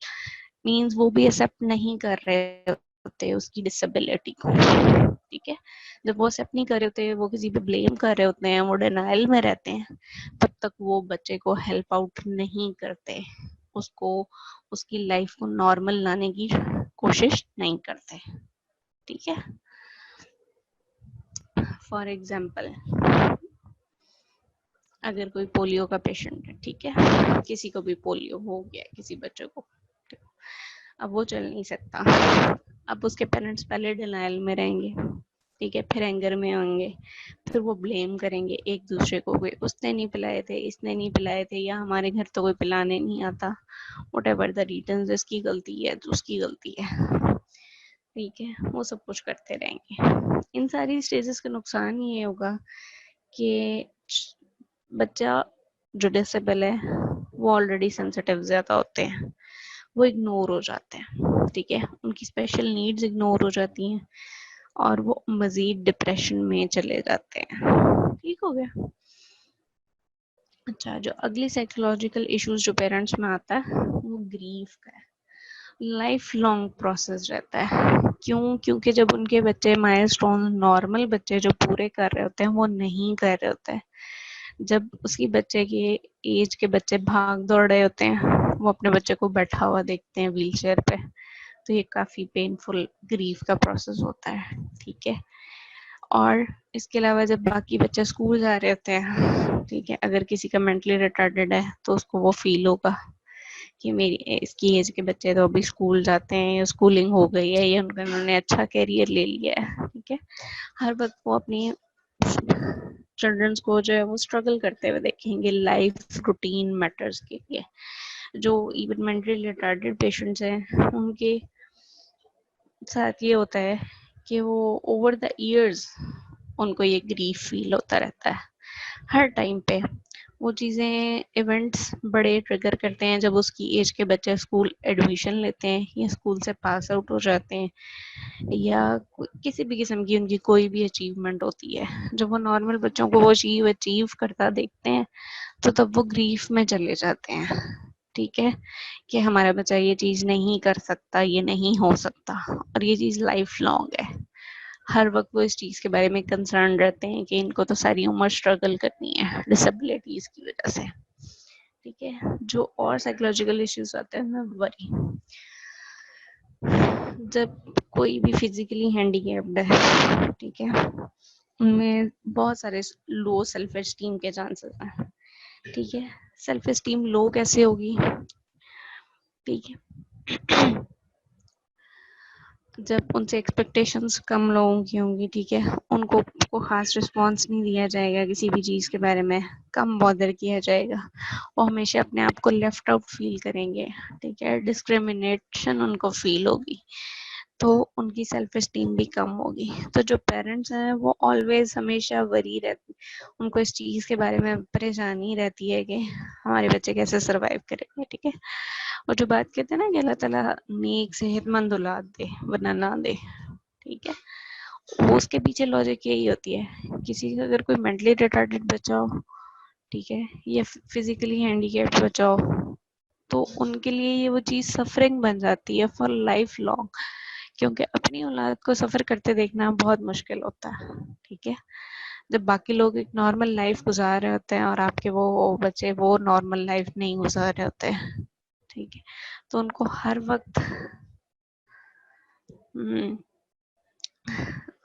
मींस वो भी एक्सेप्ट नहीं कर रहे होते उसकी डिसेबिलिटी को। ठीक है, जब वो एक्सेप्ट नहीं कर रहे होते, वो किसी पे ब्लेम कर रहे होते हैं, वो डिनाइल में रहते हैं, तब तक वो बच्चे को हेल्प आउट नहीं करते, उसको उसकी लाइफ को नॉर्मल लाने की कोशिश नहीं करते। ठीक है, फॉर एग्जाम्पल अगर कोई पोलियो का पेशेंट है, ठीक है, किसी को भी पोलियो हो गया, किसी बच्चे को, अब वो चल नहीं सकता, अब उसके पेरेंट्स पहले डिनाइल में रहेंगे, ठीक है, फिर एंगर में होंगे, फिर वो ब्लेम करेंगे एक दूसरे को, कोई उसने नहीं पिलाए थे, इसने नहीं पिलाए थे, या हमारे घर तो कोई पिलाने नहीं आता, व्हाटएवर द रीजंस, इसकी गलती है तो उसकी गलती है, ठीक है, वो सब कुछ करते रहेंगे। इन सारी स्टेजेस का नुकसान ये होगा कि बच्चा जो डिसेबल है वो ऑलरेडी सेंसिटिव ज्यादा होते हैं, वो इग्नोर हो जाते हैं, ठीक है, उनकी स्पेशल नीड्स इग्नोर हो जाती हैं और वो मजीद डिप्रेशन में चले जाते हैं। ठीक हो गया। अच्छा, जो अगली साइकोलॉजिकल इश्यूज जो पेरेंट्स में आता है वो ग्रीफ का है, लाइफ लॉन्ग प्रोसेस रहता है। क्यों? क्योंकि जब उनके बच्चे माइलस्टोन नॉर्मल बच्चे जो पूरे कर रहे होते हैं वो नहीं कर रहे होते हैं, जब उसकी बच्चे के एज के बच्चे भाग दौड़ रहे होते हैं, वो अपने बच्चे को बैठा हुआ देखते हैं व्हील चेयर पे, तो ये काफी पेनफुल ग्रीफ का प्रोसेस होता है। ठीक है, और इसके अलावा जब बाकी बच्चे स्कूल जा रहे होते हैं, ठीक है, अगर किसी का मेंटली रिटार्डेड है तो उसको वो फील होगा कि मेरी इसकी एज के बच्चे तो अभी स्कूल जाते हैं, या स्कूलिंग हो गई है, या उन्होंने अच्छा कैरियर ले लिया है। ठीक है, हर वक्त वो अपनी चिल्ड्रंस को जो है वो स्ट्रगल करते हुए देखेंगे लाइफ रूटीन मैटर्स के लिए। जो इवन मेंटली रिटार्डेड पेशेंट्स हैं उनके साथ ये होता है कि वो ओवर द इयर्स उनको ये ग्रीफ फील होता रहता है हर टाइम पे। वो चीज़ें इवेंट्स बड़े ट्रिगर करते हैं जब उसकी एज के बच्चे स्कूल एडमिशन लेते हैं या स्कूल से पास आउट हो जाते हैं, या किसी भी किस्म की उनकी कोई भी अचीवमेंट होती है, जब वो नॉर्मल बच्चों को वो चीज अचीव करता देखते हैं तो तब वो ग्रीफ में चले जाते हैं। ठीक है, कि हमारा बच्चा ये चीज नहीं कर सकता, ये नहीं हो सकता, और ये चीज लाइफ लॉन्ग है। हर वक्त वो इस चीज के बारे में कंसर्न रहते हैं कि इनको तो सारी उम्र स्ट्रगल करनी है डिसेबिलिटीज की वजह से। ठीक है, जो और साइकोलॉजिकल इश्यूज आते हैं ना, वरी, जब कोई भी फिजिकली हैंडीकैप्ड है, ठीक है, उनमें बहुत सारे लो सेल्फ एस्टीम के चांसेस हैं। ठीक है, सेल्फ एस्टीम लो कैसे होगी? ठीक है, जब उनसे एक्सपेक्टेशंस कम लोगों की होंगी, ठीक है, उनको को खास रिस्पांस नहीं दिया जाएगा किसी भी चीज़ के बारे में, कम बॉदर किया जाएगा, वो हमेशा अपने आप को लेफ्ट आउट फील करेंगे। ठीक है, डिस्क्रिमिनेशन उनको फील होगी, तो उनकी सेल्फ एस्टीम भी कम होगी। तो जो पेरेंट्स हैं वो ऑलवेज हमेशा वरी रहती, उनको इस चीज़ के बारे में परेशानी रहती है कि हमारे बच्चे कैसे सरवाइव करेंगे। ठीक है, और जो बात कहते हैं ना कि अल्लाह ताला नेक सेहतमंद औलाद दे वरना ना दे, ठीक है, वो उसके पीछे लॉजिक यही होती है। किसी का अगर कोई मेंटली रिटार्डेड बच्चा हो, ठीक है, या फिजिकली हैंडीकैप्ड बच्चा हो, तो उनके लिए ये वो चीज़ सफरिंग बन जाती है फॉर लाइफ लॉन्ग, क्योंकि अपनी औलाद को सफ़र करते देखना बहुत मुश्किल होता है। ठीक है, जब बाकी लोग एक नॉर्मल लाइफ गुजार रहे होते हैं और आपके वो बच्चे वो नॉर्मल लाइफ नहीं गुजार रहे होते हैं, ठीक है, तो उनको हर वक्त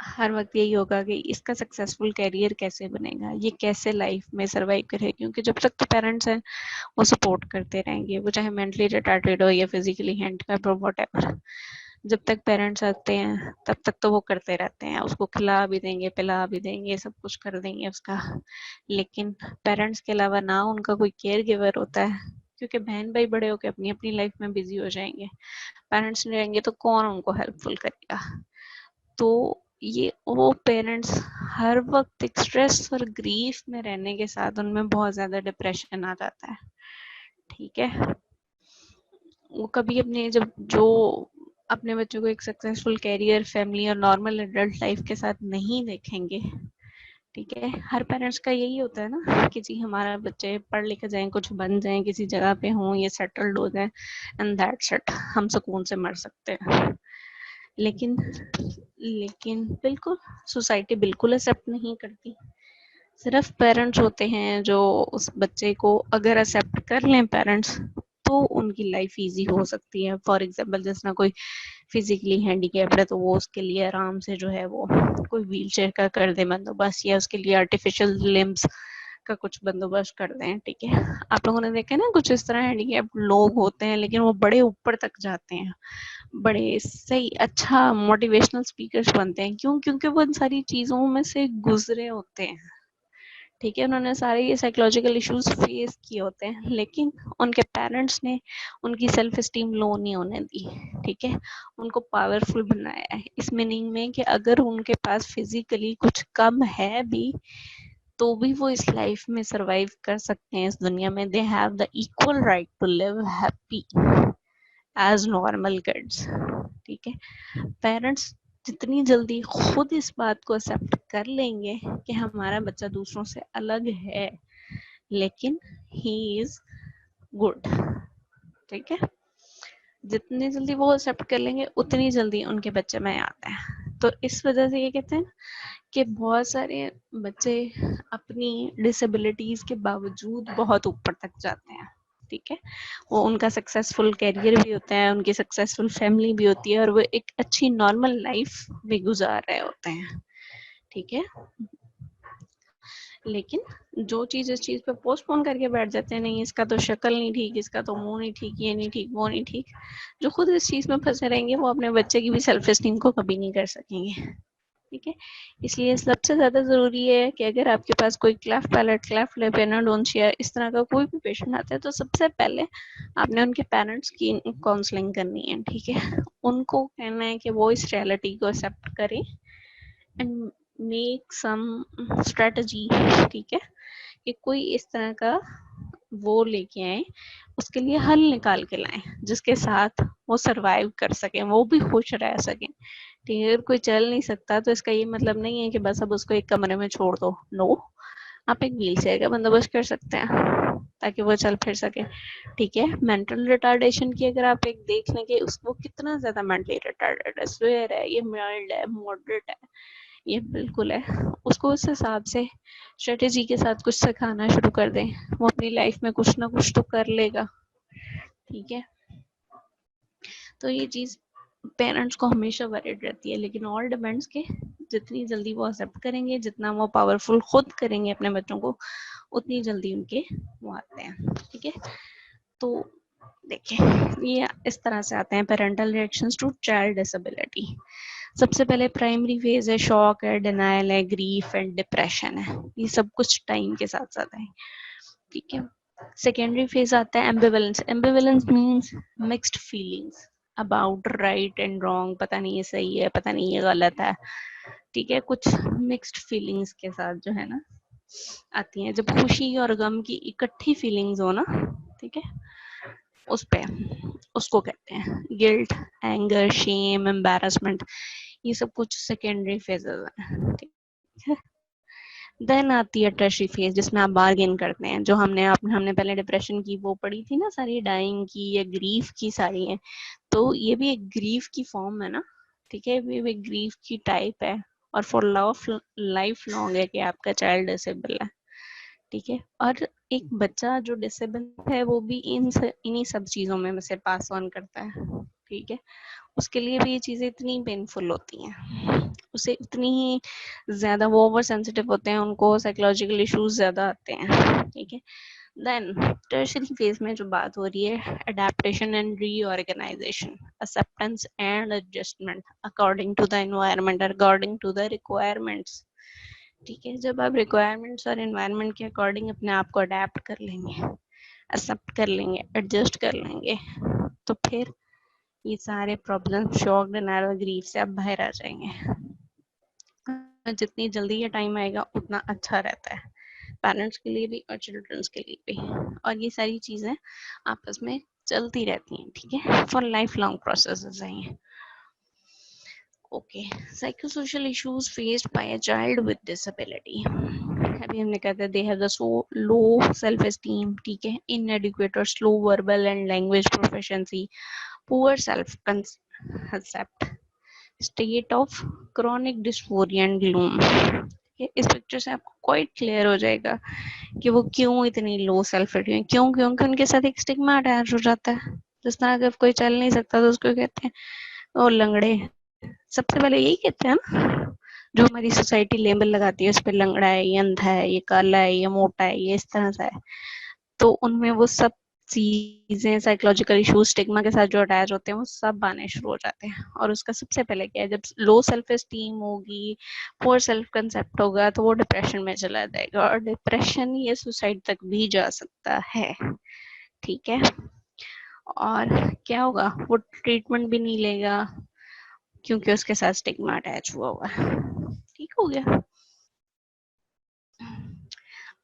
हर वक्त यही होगा कि इसका सक्सेसफुल कैरियर कैसे बनेगा, ये कैसे लाइफ में सरवाइव करे, क्योंकि जब तक तो पेरेंट्स हैं वो सपोर्ट करते रहेंगे, वो चाहे मेंटली रिटार्डेड हो या फिजिकली हैंडिकैप्ड हो, व्हाटएवर, जब तक पेरेंट्स आते हैं तब तक तो वो करते रहते हैं, उसको खिला भी देंगे, पिला भी देंगे, सब कुछ कर देंगे उसका। लेकिन पेरेंट्स के अलावा ना उनका कोई केयर गिवर होता है, क्योंकि बहन भाई बड़े होकर अपनी अपनी लाइफ में बिजी हो जाएंगे, पेरेंट्स नहीं रहेंगे तो कौन उनको हेल्पफुल करेगा। तो ये वो पेरेंट्स हर वक्त एक स्ट्रेस और ग्रीफ में रहने के साथ उनमें बहुत ज्यादा डिप्रेशन आ जाता है। ठीक है, वो कभी अपने जब जो अपने बच्चों को एक सक्सेसफुल कैरियर, फैमिली और नॉर्मल एडल्ट लाइफ के साथ नहीं देखेंगे, ठीक है, हर पेरेंट्स का यही होता है ना कि जी हमारा बच्चे पढ़ लिख जाएं, कुछ बन जाएं, किसी जगह पे हों, ये सेटल्ड हो जाएं, एंड दैट्स इट, हम सुकून से मर सकते हैं। लेकिन लेकिन बिल्कुल सोसाइटी बिल्कुल एक्सेप्ट नहीं करती। सिर्फ पेरेंट्स होते हैं जो उस बच्चे को अगर एक्सेप्ट कर लें पेरेंट्स, तो उनकी लाइफ इजी हो सकती है। फॉर एग्जांपल जिसना कोई फिजिकली हैंडीकैप्ड है तो वो उसके लिए आराम से जो है वो कोई व्हील चेयर का कर दे बंदोबस्त, या उसके लिए आर्टिफिशियल लिम्स का कुछ बंदोबस्त कर दें। ठीक है, आप लोगों ने देखा ना कुछ इस तरह हैंडीकैप्ड लोग होते हैं लेकिन वो बड़े ऊपर तक जाते हैं, बड़े सही अच्छा मोटिवेशनल स्पीकर्स बनते हैं। क्यों? क्योंकि वो इन सारी चीजों में से गुजरे होते हैं। ठीक है, उन्होंने सारे ये साइकोलॉजिकल इश्यूज फेस किए होते हैं, लेकिन उनके पेरेंट्स ने उनकी सेल्फ स्टीम लो नहीं होने दी। ठीक है, उनको पावरफुल बनाया है, इस मीनिंग में कि अगर उनके पास फिजिकली कुछ कम है भी तो भी वो इस लाइफ में सरवाइव कर सकते हैं इस दुनिया में। They have the equal right to live happy as normal kids. ठीक है, पेरेंट्स जितनी जल्दी खुद इस बात को एक्सेप्ट कर लेंगे कि हमारा बच्चा दूसरों से अलग है लेकिन ही इज गुड, ठीक है, जितनी जल्दी वो एक्सेप्ट कर लेंगे उतनी जल्दी उनके बच्चे में आते हैं। तो इस वजह से ये कहते हैं कि बहुत सारे बच्चे अपनी डिसेबिलिटीज के बावजूद बहुत ऊपर तक जाते हैं। ठीक है, वो उनका सक्सेसफुल कैरियर भी होता है, उनकी सक्सेसफुल फैमिली भी होती है और वो एक अच्छी नॉर्मल लाइफ भी गुजार रहे होते हैं। ठीक है, लेकिन जो चीज इस चीज पे पोस्टपोन करके बैठ जाते हैं, नहीं इसका तो शक्ल नहीं ठीक, इसका तो मुंह नहीं ठीक, ये नहीं ठीक, वो नहीं ठीक, जो खुद इस चीज में फंसे रहेंगे वो अपने बच्चे की भी सेल्फ एस्टीम को कभी नहीं कर सकेंगे। ठीक है, इसलिए सबसे ज्यादा जरूरी है कि अगर आपके पास कोई क्लेफ्ट पैलेट, क्लेफ्ट लिप, एनोडोंशिया इस तरह का कोई भी पेशेंट आता है तो सबसे पहले आपने उनके पेरेंट्स की काउंसलिंग करनी है। ठीक है, उनको कहना है कि वो इस रियलिटी को एक्सेप्ट करें एंड मेक सम स्ट्रेटजी। ठीक है, कि कोई इस तरह का वो लेके आए, उसके लिए हल निकाल के लाएं जिसके साथ वो सरवाइव कर सकें, वो भी खुश रह सकें। ठीक है, अगर कोई चल नहीं सकता तो इसका ये मतलब नहीं है कि बस अब उसको एक कमरे में छोड़ दो। नो, आप एक व्हील चेयर का बंदोबस्त कर सकते हैं ताकि वो चल फिर सके। ठीक है, मेंटल रिटार्डेशन की अगर आप एक देख लें कि उसको कितना ज्यादा मेंटली रिटार्डेड है, स्वेयर है, ये माइल्ड है, मॉडरेट है, ये बिल्कुल है, उसको उस हिसाब से स्ट्रेटेजी के साथ कुछ सिखाना शुरू कर दें, वो अपनी लाइफ में कुछ ना कुछ तो कर लेगा। ठीक है, तो ये चीज पेरेंट्स को हमेशा वरीड रहती है, लेकिन ऑल डिपेंड्स के जितनी जल्दी वो एक्सेप्ट करेंगे, जितना वो पावरफुल खुद करेंगे अपने बच्चों को, उतनी जल्दी उनके वो आते हैं। ठीक है, तो देखिए ये इस तरह से आते हैं parental reactions to child disability. सबसे पहले प्राइमरी फेज है, शॉक है, डिनायल है, ग्रीफ एंड डिप्रेशन है, ये सब कुछ टाइम के साथ साथ है। ठीक है, सेकेंडरी फेज आता है ambivalence. Ambivalence means mixed feelings about right and wrong, पता नहीं ये सही है, पता नहीं ये गलत है। ठीक है, कुछ मिक्स्ड फीलिंग्स के साथ जो है ना आती हैं, जब खुशी और गम की इकट्ठी फीलिंग्स हो ना, ठीक है, उस पे उसको कहते हैं गिल्ट, एंगर, शेम, एम्बैरेसमेंट, ये सब कुछ सेकेंडरी फेजेस हैं। ठीक है, देन आती है टर्शरी फेज जिसमें आप बार्गेन करते हैं, जो हमने पहले डिप्रेशन की वो पढ़ी थी ना सारी, डाइंग की या ग्रीफ की सारी है, तो ये भी एक ग्रीफ की फॉर्म है ना। ठीक है, ये भी एक ग्रीफ की टाइप है और फॉर लाइफ लॉन्ग है कि आपका चाइल्ड डिसेबल है। ठीक है, और एक बच्चा जो डिसेबल है वो भी इन्हीं सब चीजों में से पास ऑन करता है। ठीक है, उसके लिए भी ये चीजें इतनी पेनफुल होती हैं, उसे इतनी ही ज्यादा, वो ओवर सेंसिटिव होते हैं, उनको साइकोलॉजिकल इश्यूज ज्यादा आते हैं। ठीक है, देन टर्शरी फेज में जो बात हो रही है adaptation and reorganisation, acceptance and adjustment according to the environment, according to the requirements. ठीक है, जब आप रिक्वायरमेंट्स और एनवायरनमेंट के अकॉर्डिंग अपने आप को अडेप्ट कर लेंगे, एक्सेप्ट कर लेंगे, एडजस्ट कर लेंगे, तो फिर ये सारे प्रॉब्लम, शॉक, डिनायल और ग्रीफ से आप बाहर आ जाएंगे। जितनी जल्दी ये टाइम आएगा उतना अच्छा रहता है पेरेंट्स के लिए भी और चिल्ड्रंस के लिए भी, और ये सारी चीजें आपस में चलती रहती हैं। ठीक है, फॉर लाइफ लॉन्ग प्रोसेसेस है ये। Okay, psychosocial issues faced by a child with disability, अभी हमने कहा था दे have the so low self esteem, ठीक है, इनएडिक्वेट और slow verbal and language proficiency, poor self concept, state of chronic dysphoria and gloom. इस पिक्चर से आपको क्वाइट क्लियर हो जाएगा कि वो क्यों इतनी लो सेल्फ रेटिंग है। क्यों? क्योंकि उनके साथ एक स्टिग्मा अटैच हो जाता है। जिस तरह अगर कोई चल नहीं सकता तो उसको कहते हैं वो लंगड़े। सबसे पहले यही कहते हैं ना, जो हमारी सोसाइटी लेबल लगाती है उस पर, लंगड़ा है, ये अंधा है, ये काला है, ये मोटा है, ये इस तरह से है। तो उनमें वो सब चीजें, साइकोलॉजिकल इश्यूज स्टिग्मा के साथ जो अटैच होते हैं वो सब आने शुरू हो जाते हैं। और उसका सबसे पहले क्या है, जब लो सेल्फ एस्टीम होगी, पोर सेल्फ कंसेप्ट होगा, तो वो डिप्रेशन में चला जाएगा। और डिप्रेशन ये सुसाइड तक भी जा सकता है। ठीक है। और क्या होगा, वो ट्रीटमेंट भी नहीं लेगा क्योंकि उसके साथ स्टिग्मा अटैच हुआ हुआ है। ठीक हो गया।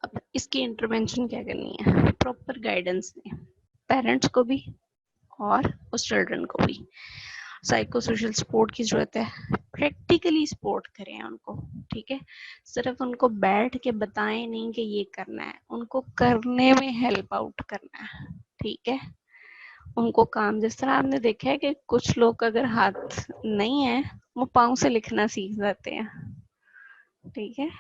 अब इसकी इंटरवेंशन क्या करनी है, प्रॉपर गाइडेंस दें पेरेंट्स को भी और उस चिल्ड्रन को भी। साइको सोशल सपोर्ट की जरूरत है। प्रैक्टिकली सपोर्ट करें उनको। ठीक है। सिर्फ उनको बैठ के बताएं नहीं कि ये करना है, उनको करने में हेल्प आउट करना है। ठीक है। उनको काम, जिस तरह आपने देखा है कि कुछ लोग अगर हाथ नहीं है वो पाँव से लिखना सीख जाते हैं। ठीक है।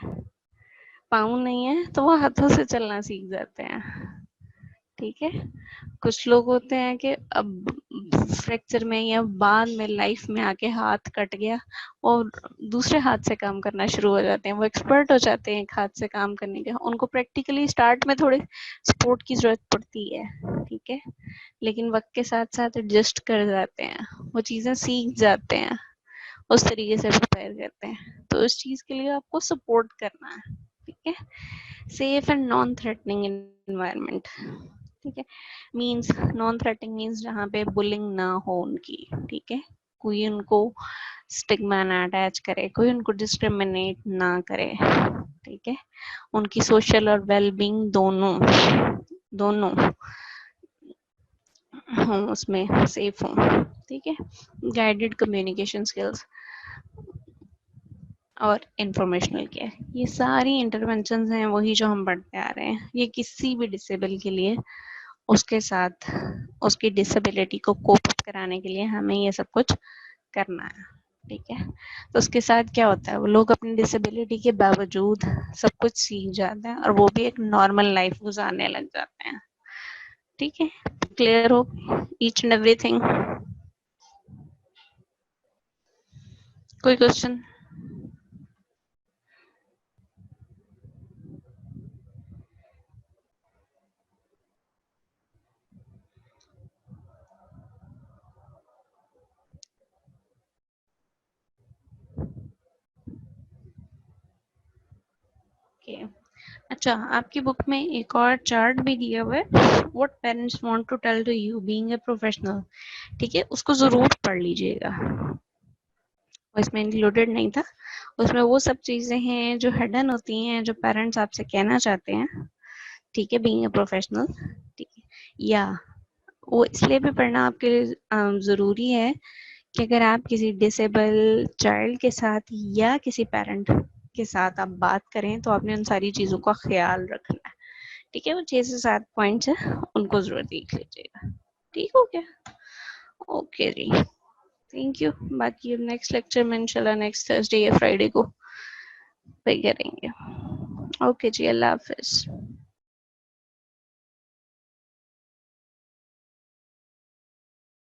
पाँव नहीं है तो वो हाथों से चलना सीख जाते हैं। ठीक है। कुछ लोग होते हैं कि अब फ्रैक्चर में या बाद में लाइफ में आके हाथ कट गया और दूसरे हाथ से काम करना शुरू हो जाते हैं। वो एक्सपर्ट हो जाते हैं एक हाथ से काम करने के। उनको प्रैक्टिकली स्टार्ट में थोड़े सपोर्ट की जरूरत पड़ती है। ठीक है। लेकिन वक्त के साथ साथ एडजस्ट कर जाते हैं, वो चीजें सीख जाते हैं, उस तरीके से प्रिपेयर करते हैं। तो इस चीज के लिए आपको सपोर्ट करना है। ठीक है। Safe and non threatening environment. ठीक है। मीन्स नॉन थ्रेटनिंग मीन्स जहाँ पे बुलिंग ना हो उनकी। ठीक है। कोई उनको स्टिग्मा ना अटैच करे, कोई उनको डिस्क्रिमिनेट ना करे। ठीक है। उनकी सोशल और वेलबींग दोनों दोनों हों, उसमें सेफ हों। ठीक है। गाइडेड कम्युनिकेशन स्किल्स और इंफॉर्मेशनल केयर, ये सारी इंटरवेंशंस हैं वही जो हम पढ़ते आ रहे हैं। ये किसी भी डिसेबल के लिए उसके साथ उसकी डिसेबिलिटी को कोप अप कराने के लिए हमें ये सब कुछ करना है। ठीक है। तो उसके साथ क्या होता है, वो लोग अपनी डिसेबिलिटी के बावजूद सब कुछ सीख जाते हैं और वो भी एक नॉर्मल लाइफ गुजारने लग जाते हैं। ठीक है। क्लियर हो ईच एंड एवरीथिंग? कोई क्वेश्चन? ओके। अच्छा, आपकी बुक में एक और चार्ट भी दिया हुआ है, what parents want to tell to you being a professional. ठीक है, उसको जरूर पढ़ लीजिएगा। इसमें इंक्लूडेड नहीं था। उसमें वो सब चीजें हैं जो हिडन होती हैं, जो पेरेंट्स आपसे कहना चाहते हैं। ठीक है, बीइंग ए प्रोफेशनल। ठीक है। या वो इसलिए भी पढ़ना आपके लिए जरूरी है कि अगर आप किसी डिसेबल चाइल्ड के साथ या किसी पेरेंट के साथ आप बात करें तो आपने उन सारी चीजों का ख्याल रखना है। ठीक है। वो 6 से 7 पॉइंट्स है, उनको जरूर देख लीजिएगा। ठीक हो गया? ओके जी, थैंक यू। बाकी नेक्स्ट लेक्चर में इंशाल्लाह नेक्स्ट थर्सडे या फ्राइडे को पे करेंगे। ओके जी, अल्लाह हाफिज।